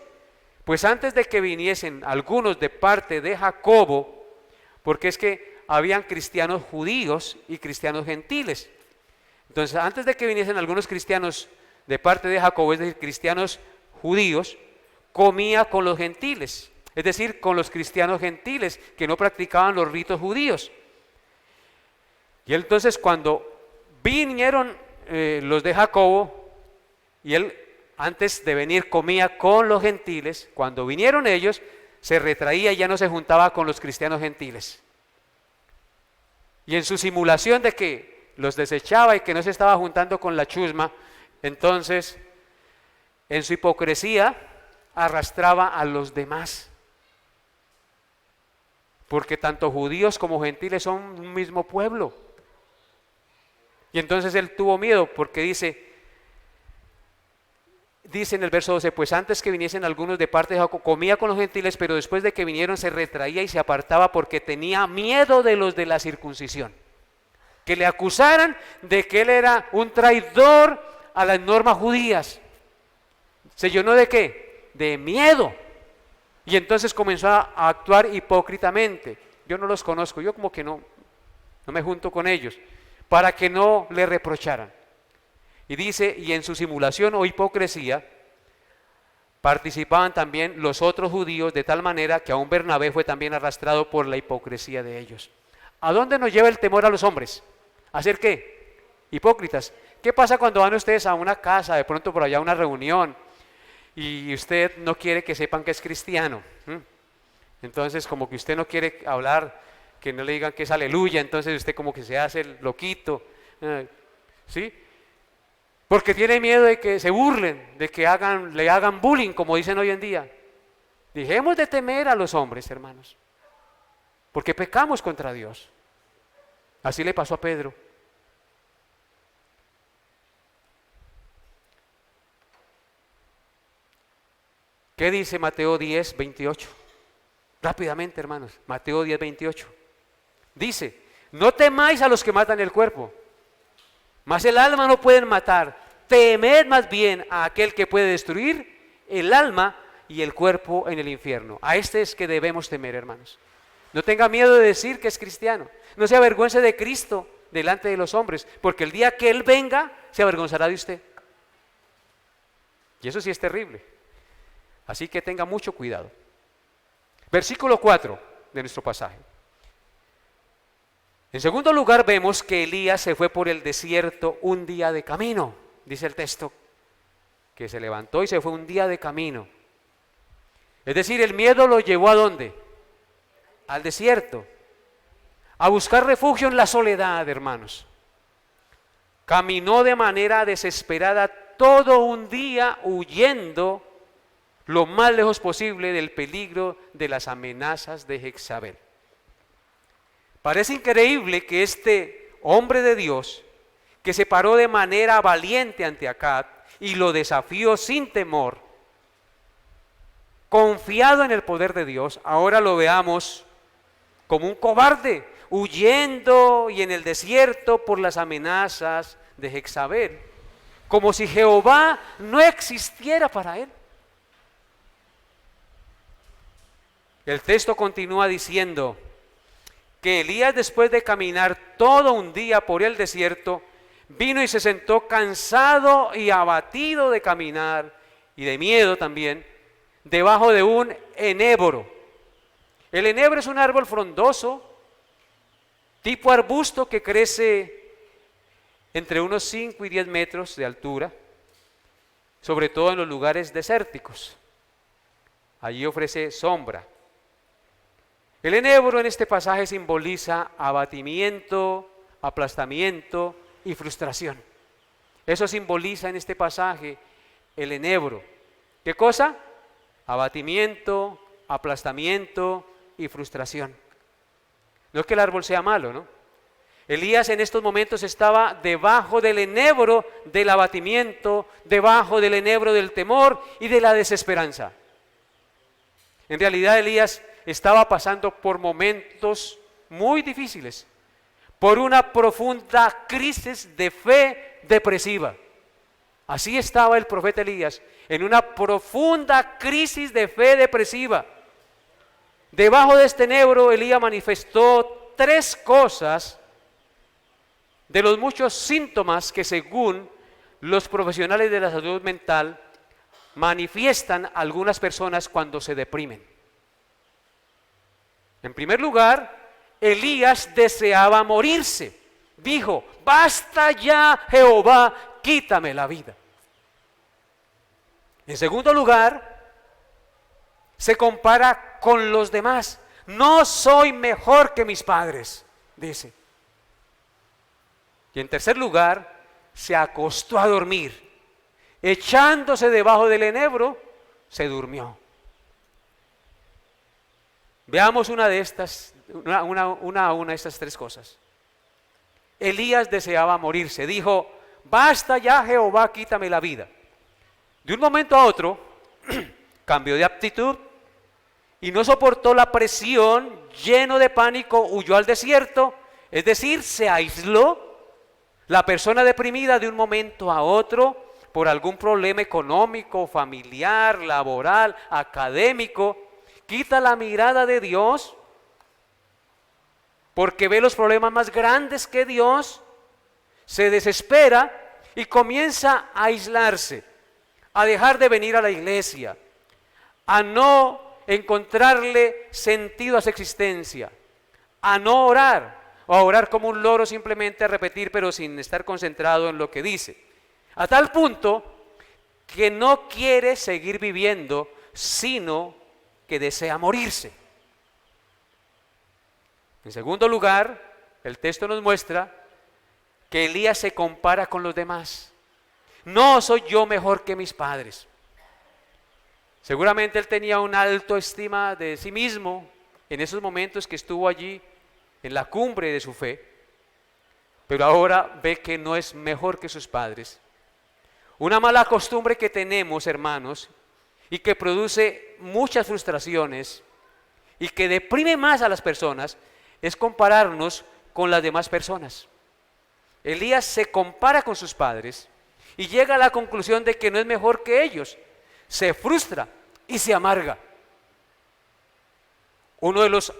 pues antes de que viniesen algunos de parte de Jacobo, porque es que habían cristianos judíos y cristianos gentiles. Entonces, antes de que viniesen algunos cristianos de parte de Jacobo, es decir, cristianos judíos, comía con los gentiles, es decir, con los cristianos gentiles que no practicaban los ritos judíos. Y entonces cuando vinieron los de Jacobo, y él antes de venir comía con los gentiles, cuando vinieron ellos, se retraía y ya no se juntaba con los cristianos gentiles. Y en su simulación de que los desechaba y que no se estaba juntando con la chusma, entonces en su hipocresía arrastraba a los demás. Porque tanto judíos como gentiles son un mismo pueblo. Y entonces él tuvo miedo porque dice en el verso 12: pues antes que viniesen algunos de parte de Jacob, comía con los gentiles, pero después de que vinieron se retraía y se apartaba porque tenía miedo de los de la circuncisión, que le acusaran de que él era un traidor a las normas judías. ¿Se llenó de qué? De miedo. Y entonces comenzó a actuar hipócritamente. Yo no los conozco, yo como que no me junto con ellos, para que no le reprocharan. Y dice: y en su simulación o hipocresía participaban también los otros judíos, de tal manera que aún Bernabé fue también arrastrado por la hipocresía de ellos. ¿A dónde nos lleva el temor a los hombres? ¿A ser qué? Hipócritas. ¿Qué pasa cuando van ustedes a una casa, de pronto por allá a una reunión, y usted no quiere que sepan que es cristiano? Entonces como que usted no quiere hablar, que no le digan que es aleluya, entonces usted como que se hace el loquito, ¿sí? Porque tiene miedo de que se burlen, de que le hagan bullying, como dicen hoy en día. Dejemos de temer a los hombres, hermanos, porque pecamos contra Dios. Así le pasó a Pedro. ¿Qué dice Mateo 10, 28? Rápidamente, hermanos, Mateo 10, 28. Dice: no temáis a los que matan el cuerpo, mas el alma no pueden matar. Temed más bien a aquel que puede destruir el alma y el cuerpo en el infierno. A este es que debemos temer, hermanos. No tenga miedo de decir que es cristiano. No se avergüence de Cristo delante de los hombres, porque el día que Él venga, se avergonzará de usted. Y eso sí es terrible. Así que tenga mucho cuidado. Versículo 4 de nuestro pasaje. En segundo lugar, vemos que Elías se fue por el desierto un día de camino. Dice el texto que se levantó y se fue un día de camino. Es decir, el miedo lo llevó ¿a dónde? Al desierto. A buscar refugio en la soledad, hermanos. Caminó de manera desesperada todo un día huyendo lo más lejos posible del peligro de las amenazas de Jezabel. Parece increíble que este hombre de Dios, que se paró de manera valiente ante Acab y lo desafió sin temor, confiado en el poder de Dios, ahora lo veamos como un cobarde, huyendo y en el desierto por las amenazas de Jezabel, como si Jehová no existiera para él. El texto continúa diciendo que Elías, después de caminar todo un día por el desierto, vino y se sentó cansado y abatido de caminar y de miedo también, debajo de un enebro. El enebro es un árbol frondoso, tipo arbusto que crece entre unos 5 y 10 metros de altura, sobre todo en los lugares desérticos. Allí ofrece sombra. El enebro en este pasaje simboliza abatimiento, aplastamiento y frustración. Eso simboliza en este pasaje el enebro. ¿Qué cosa? Abatimiento, aplastamiento y frustración. No es que el árbol sea malo, ¿no? Elías en estos momentos estaba debajo del enebro del abatimiento, debajo del enebro del temor y de la desesperanza. En realidad Elías estaba pasando por momentos muy difíciles, por una profunda crisis de fe depresiva. Así estaba el profeta Elías, en una profunda crisis de fe depresiva. Debajo de este enebro, Elías manifestó 3 cosas de los muchos síntomas que, según los profesionales de la salud mental, manifiestan algunas personas cuando se deprimen. En primer lugar, Elías deseaba morirse. Dijo: basta ya, Jehová, quítame la vida. En segundo lugar, se compara con los demás. No soy mejor que mis padres, dice. Y en tercer lugar, se acostó a dormir. Echándose debajo del enebro, se durmió. Veamos una de estas, una a una estas 3 cosas. Elías deseaba morirse. Dijo: basta ya, Jehová, quítame la vida. De un momento a otro, cambió de actitud y no soportó la presión, lleno de pánico, huyó al desierto, es decir, se aisló. La persona deprimida de un momento a otro, por algún problema económico, familiar, laboral, académico, quita la mirada de Dios porque ve los problemas más grandes que Dios, se desespera y comienza a aislarse, a dejar de venir a la iglesia, a no encontrarle sentido a su existencia, a no orar, o a orar como un loro, simplemente a repetir pero sin estar concentrado en lo que dice, a tal punto que no quiere seguir viviendo, sino que desea morirse. En segundo lugar, el texto nos muestra que Elías se compara con los demás. No soy yo mejor que mis padres. Seguramente él tenía una alta estima de sí mismo en esos momentos que estuvo allí en la cumbre de su fe, pero ahora ve que no es mejor que sus padres. Una mala costumbre que tenemos, hermanos, y que produce muchas frustraciones y que deprime más a las personas, es compararnos con las demás personas. Elías se compara con sus padres y llega a la conclusión de que no es mejor que ellos. Se frustra y se amarga. Uno de los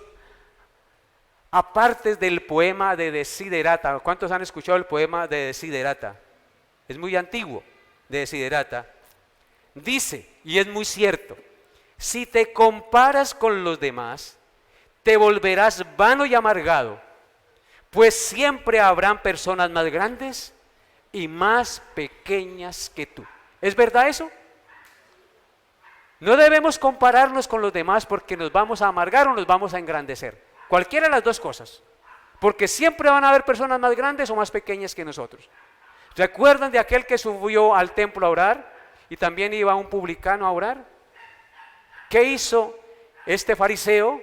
apartes del poema de Desiderata. ¿Cuántos han escuchado el poema de Desiderata? Es muy antiguo, de Desiderata. Dice, y es muy cierto: si te comparas con los demás, te volverás vano y amargado, pues siempre habrán personas más grandes y más pequeñas que tú. ¿Es verdad eso? No debemos compararnos con los demás porque nos vamos a amargar o nos vamos a engrandecer. Cualquiera de las dos cosas. Porque siempre van a haber personas más grandes o más pequeñas que nosotros. ¿Recuerdan de aquel que subió al templo a orar y también iba un publicano a orar? ¿Qué hizo este fariseo,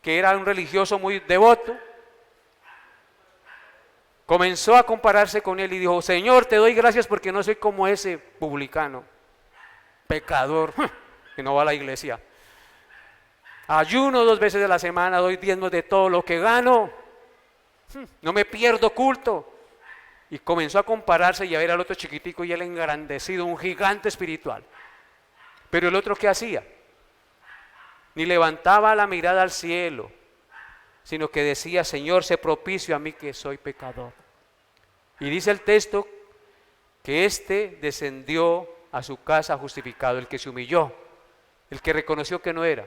que era un religioso muy devoto? Comenzó a compararse con él y dijo: Señor, te doy gracias porque no soy como ese publicano, pecador, que no va a la iglesia. Ayuno 2 veces a la semana, doy diezmos de todo lo que gano, no me pierdo culto. Y comenzó a compararse y a ver al otro chiquitico y él engrandecido, un gigante espiritual. Pero el otro, ¿qué hacía? Ni levantaba la mirada al cielo, sino que decía: Señor, sé propicio a mí que soy pecador. Y dice el texto que éste descendió a su casa justificado, el que se humilló, el que reconoció que no era,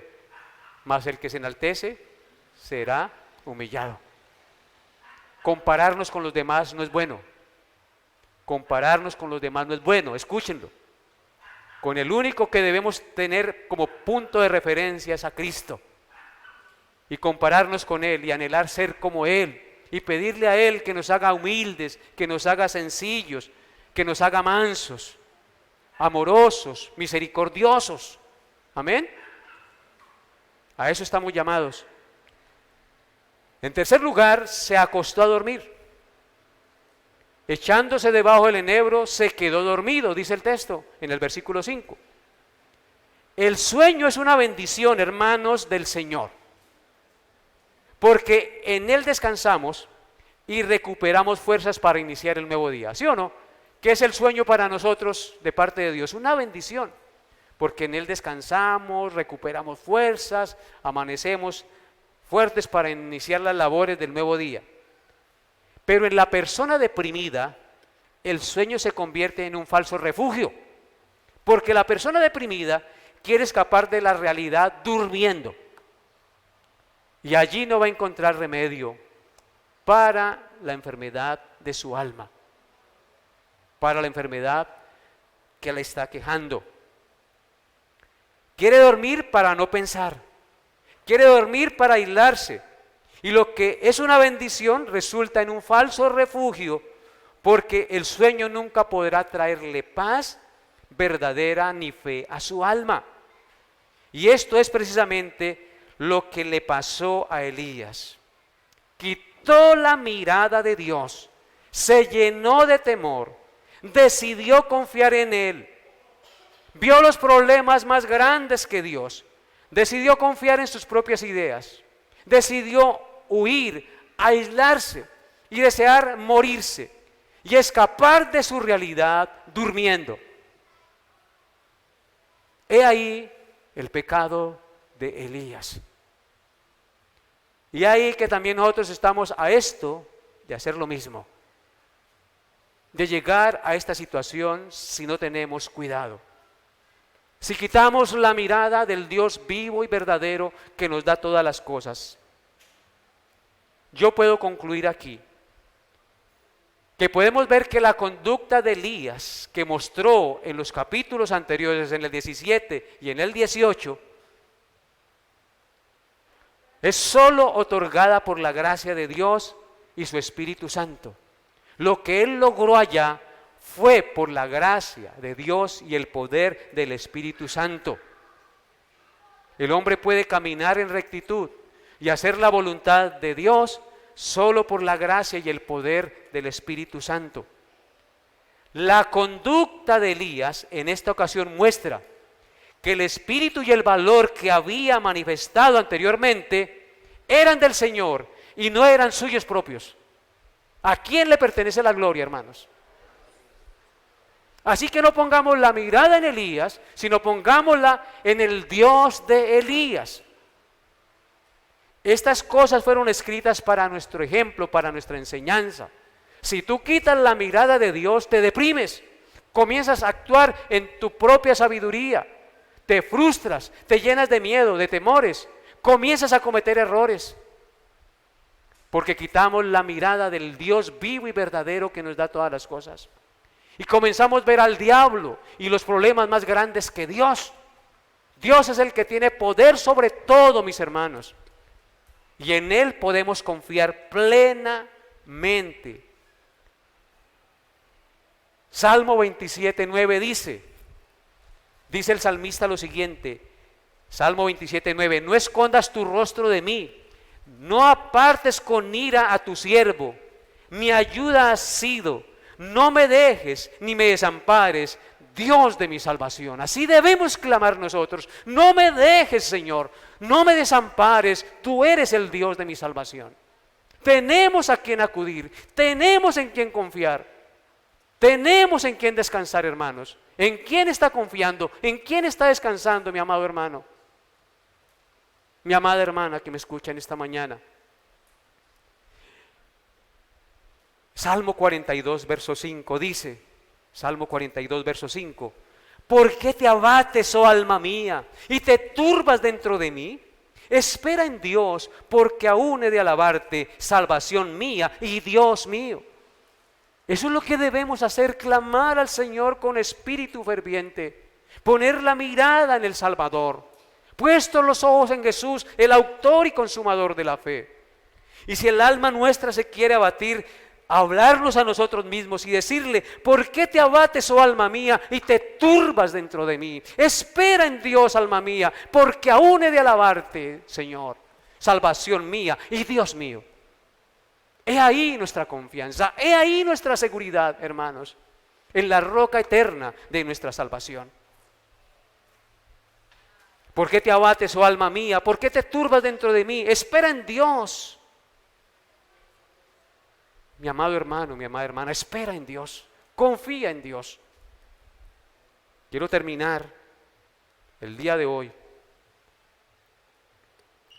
mas el que se enaltece será humillado. Compararnos con los demás no es bueno. Compararnos con los demás no es bueno, escúchenlo. Con el único que debemos tener como punto de referencia es a Cristo. Y compararnos con Él y anhelar ser como Él. Y pedirle a Él que nos haga humildes, que nos haga sencillos, que nos haga mansos, amorosos, misericordiosos. Amén. A eso estamos llamados. En tercer lugar, se acostó a dormir. Echándose debajo del enebro, se quedó dormido, dice el texto en el versículo 5. El sueño es una bendición, hermanos, del Señor, porque en él descansamos y recuperamos fuerzas para iniciar el nuevo día. ¿Sí o no? ¿Qué es el sueño para nosotros de parte de Dios? Una bendición, porque en él descansamos, recuperamos fuerzas, amanecemos fuertes para iniciar las labores del nuevo día. Pero en la persona deprimida, el sueño se convierte en un falso refugio, porque la persona deprimida quiere escapar de la realidad durmiendo, y allí no va a encontrar remedio para la enfermedad de su alma, para la enfermedad que la está quejando. Quiere dormir para no pensar, quiere dormir para aislarse. Y lo que es una bendición resulta en un falso refugio, porque el sueño nunca podrá traerle paz verdadera ni fe a su alma. Y esto es precisamente lo que le pasó a Elías. Quitó la mirada de Dios, se llenó de temor, decidió confiar en Él, vio los problemas más grandes que Dios, decidió confiar en sus propias ideas, decidió huir, aislarse y desear morirse y escapar de su realidad durmiendo. He ahí el pecado de Elías. Y ahí que también nosotros estamos a esto de hacer lo mismo, de llegar a esta situación si no tenemos cuidado. Si quitamos la mirada del Dios vivo y verdadero que nos da todas las cosas. Yo puedo concluir aquí que podemos ver que la conducta de Elías que mostró en los capítulos anteriores, en el 17 y en el 18, es solo otorgada por la gracia de Dios y su Espíritu Santo. Lo que él logró allá fue por la gracia de Dios y el poder del Espíritu Santo. El hombre puede caminar en rectitud y hacer la voluntad de Dios solo por la gracia y el poder del Espíritu Santo. La conducta de Elías en esta ocasión muestra que el espíritu y el valor que había manifestado anteriormente eran del Señor y no eran suyos propios. ¿A quién le pertenece la gloria, hermanos? Así que no pongamos la mirada en Elías, sino pongámosla en el Dios de Elías. Estas cosas fueron escritas para nuestro ejemplo, para nuestra enseñanza. Si tú quitas la mirada de Dios, te deprimes, comienzas a actuar en tu propia sabiduría, te frustras, te llenas de miedo, de temores, comienzas a cometer errores. porque quitamos la mirada del Dios vivo y verdadero que nos da todas las cosas. Y comenzamos a ver al diablo y los problemas más grandes que Dios. Dios es el que tiene poder sobre todo, mis hermanos. Y en Él podemos confiar plenamente. Salmo 27:9 dice el salmista lo siguiente, Salmo 27:9, no escondas tu rostro de mí, no apartes con ira a tu siervo, mi ayuda has sido, no me dejes ni me desampares, Dios de mi salvación. Así debemos clamar nosotros, no me dejes, Señor, no me desampares, tú eres el Dios de mi salvación. Tenemos a quien acudir, tenemos en quien confiar, tenemos en quien descansar, hermanos. ¿En quién está confiando? ¿En quién está descansando, mi amado hermano? Mi amada hermana que me escucha en esta mañana. Salmo 42, verso 5 dice, Salmo 42, verso 5, ¿por qué te abates, oh alma mía, y te turbas dentro de mí? Espera en Dios, porque aún he de alabarte, salvación mía y Dios mío. Eso es lo que debemos hacer, clamar al Señor con espíritu ferviente, poner la mirada en el Salvador, puestos los ojos en Jesús, el autor y consumador de la fe. Y si el alma nuestra se quiere abatir, hablarnos a nosotros mismos y decirle, ¿por qué te abates, oh alma mía, y te turbas dentro de mí? Espera en Dios, alma mía, porque aún he de alabarte, Señor, salvación mía y Dios mío. He ahí nuestra confianza, he ahí nuestra seguridad, hermanos, en la roca eterna de nuestra salvación. ¿Por qué te abates, oh alma mía? ¿Por qué te turbas dentro de mí? Espera en Dios. Mi amado hermano, mi amada hermana, espera en Dios, confía en Dios. Quiero terminar el día de hoy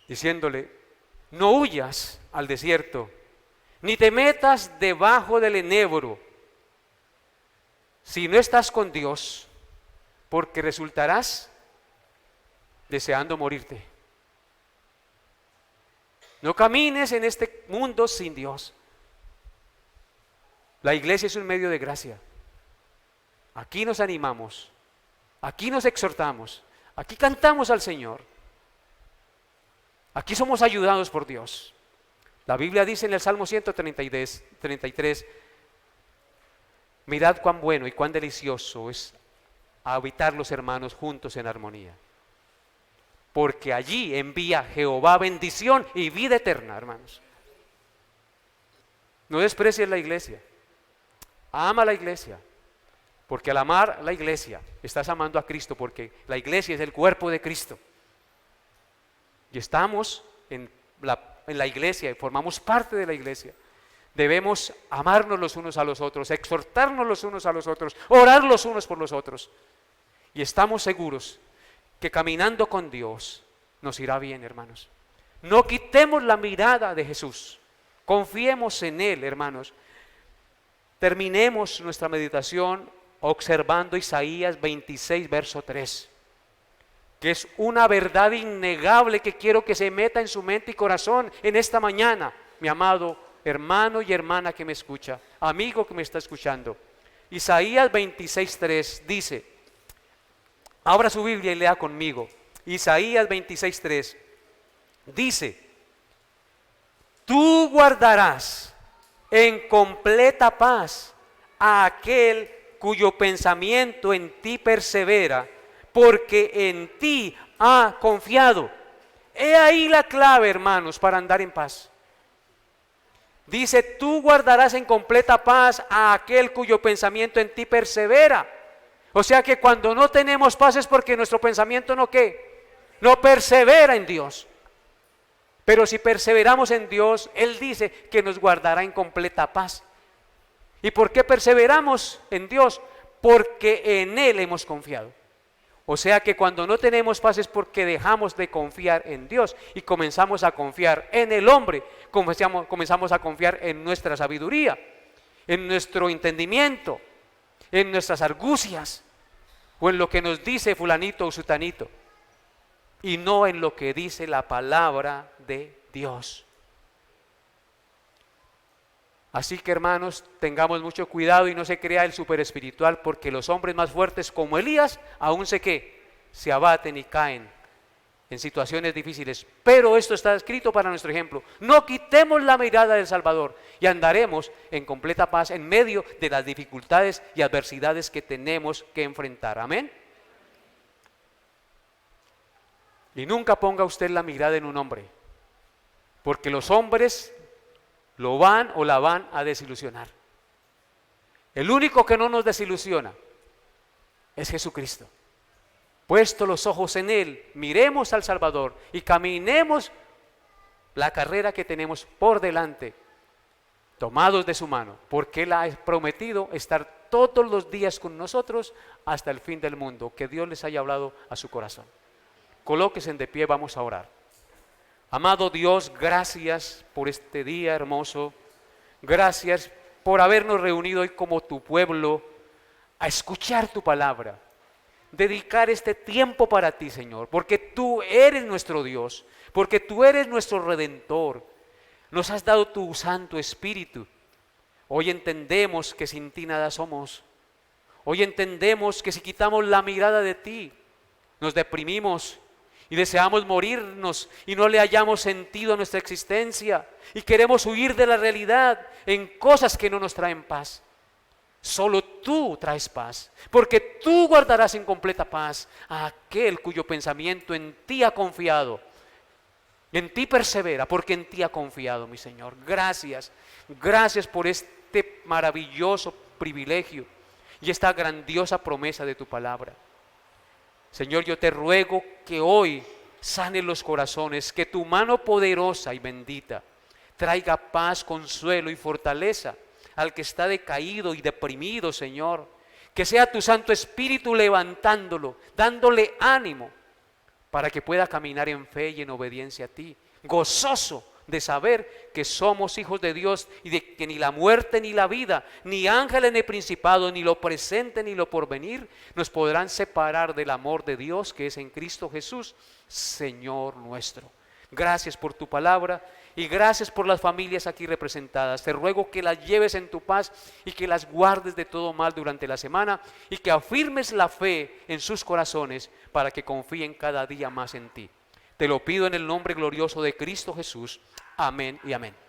diciéndole, no huyas al desierto, ni te metas debajo del enebro, si no estás con Dios, porque resultarás deseando morirte. No camines en este mundo sin Dios. La iglesia es un medio de gracia. Aquí nos animamos, aquí nos exhortamos, aquí cantamos al Señor. Aquí somos ayudados por Dios. La Biblia dice en el Salmo 133, mirad cuán bueno y cuán delicioso es habitar los hermanos juntos en armonía. Porque allí envía Jehová bendición y vida eterna, hermanos. No desprecies la iglesia. Ama la iglesia, porque al amar la iglesia estás amando a Cristo, porque la iglesia es el cuerpo de Cristo. Y estamos en la iglesia y formamos parte de la iglesia. Debemos amarnos los unos a los otros, exhortarnos los unos a los otros, orar los unos por los otros. Y estamos seguros que caminando con Dios nos irá bien, hermanos. No quitemos la mirada de Jesús, confiemos en Él, hermanos. Terminemos nuestra meditación observando Isaías 26, verso 3, que es una verdad innegable que quiero que se meta en su mente y corazón en esta mañana, mi amado hermano y hermana que me escucha, amigo que me está escuchando. Isaías 26, 3 dice, abra su Biblia y lea conmigo. Isaías 26, 3 dice, tú guardarás en completa paz a aquel cuyo pensamiento en ti persevera, porque en ti ha confiado. He ahí la clave, hermanos, para andar en paz. Dice, tú guardarás en completa paz a aquel cuyo pensamiento en ti persevera. O sea que cuando no tenemos paz es porque nuestro pensamiento no persevera en Dios. Pero si perseveramos en Dios, Él dice que nos guardará en completa paz. ¿Y por qué perseveramos en Dios? Porque en Él hemos confiado. O sea que cuando no tenemos paz es porque dejamos de confiar en Dios y comenzamos a confiar en el hombre, comenzamos a confiar en nuestra sabiduría, en nuestro entendimiento, en nuestras argucias o en lo que nos dice fulanito o sutanito. Y no en lo que dice la palabra de Dios. Así que hermanos, tengamos mucho cuidado y no se crea el super espiritual, porque los hombres más fuertes como Elías aún se abaten y caen en situaciones difíciles. Pero esto está escrito para nuestro ejemplo. No quitemos la mirada del Salvador y andaremos en completa paz en medio de las dificultades y adversidades que tenemos que enfrentar. Amén. Y nunca ponga usted la mirada en un hombre, porque los hombres lo van o la van a desilusionar. El único que no nos desilusiona es Jesucristo. Puesto los ojos en Él, miremos al Salvador y caminemos la carrera que tenemos por delante, tomados de su mano, porque Él ha prometido estar todos los días con nosotros hasta el fin del mundo. Que Dios les haya hablado a su corazón. Colóquense de pie, vamos a orar. Amado Dios, gracias por este día hermoso. Gracias por habernos reunido hoy como tu pueblo a escuchar tu palabra. Dedicar este tiempo para ti, Señor, porque tú eres nuestro Dios, porque tú eres nuestro Redentor. Nos has dado tu Santo Espíritu. Hoy entendemos que sin ti nada somos. Hoy entendemos que si quitamos la mirada de ti, nos deprimimos y deseamos morirnos y no le hallamos sentido a nuestra existencia y queremos huir de la realidad en cosas que no nos traen paz. Solo tú traes paz, porque tú guardarás en completa paz a aquel cuyo pensamiento en ti ha confiado, en ti persevera, porque en ti ha confiado, mi Señor. Gracias, gracias por este maravilloso privilegio y esta grandiosa promesa de tu palabra. Señor, yo te ruego que hoy sane los corazones, que tu mano poderosa y bendita traiga paz, consuelo y fortaleza al que está decaído y deprimido, Señor. Que sea tu Santo Espíritu levantándolo, dándole ánimo para que pueda caminar en fe y en obediencia a ti, gozoso de saber que somos hijos de Dios y de que ni la muerte ni la vida, ni ángeles ni principados, ni lo presente ni lo porvenir nos podrán separar del amor de Dios que es en Cristo Jesús, Señor nuestro. Gracias por tu palabra y gracias por las familias aquí representadas. Te ruego que las lleves en tu paz y que las guardes de todo mal durante la semana y que afirmes la fe en sus corazones para que confíen cada día más en ti. Te lo pido en el nombre glorioso de Cristo Jesús. Amén y amén.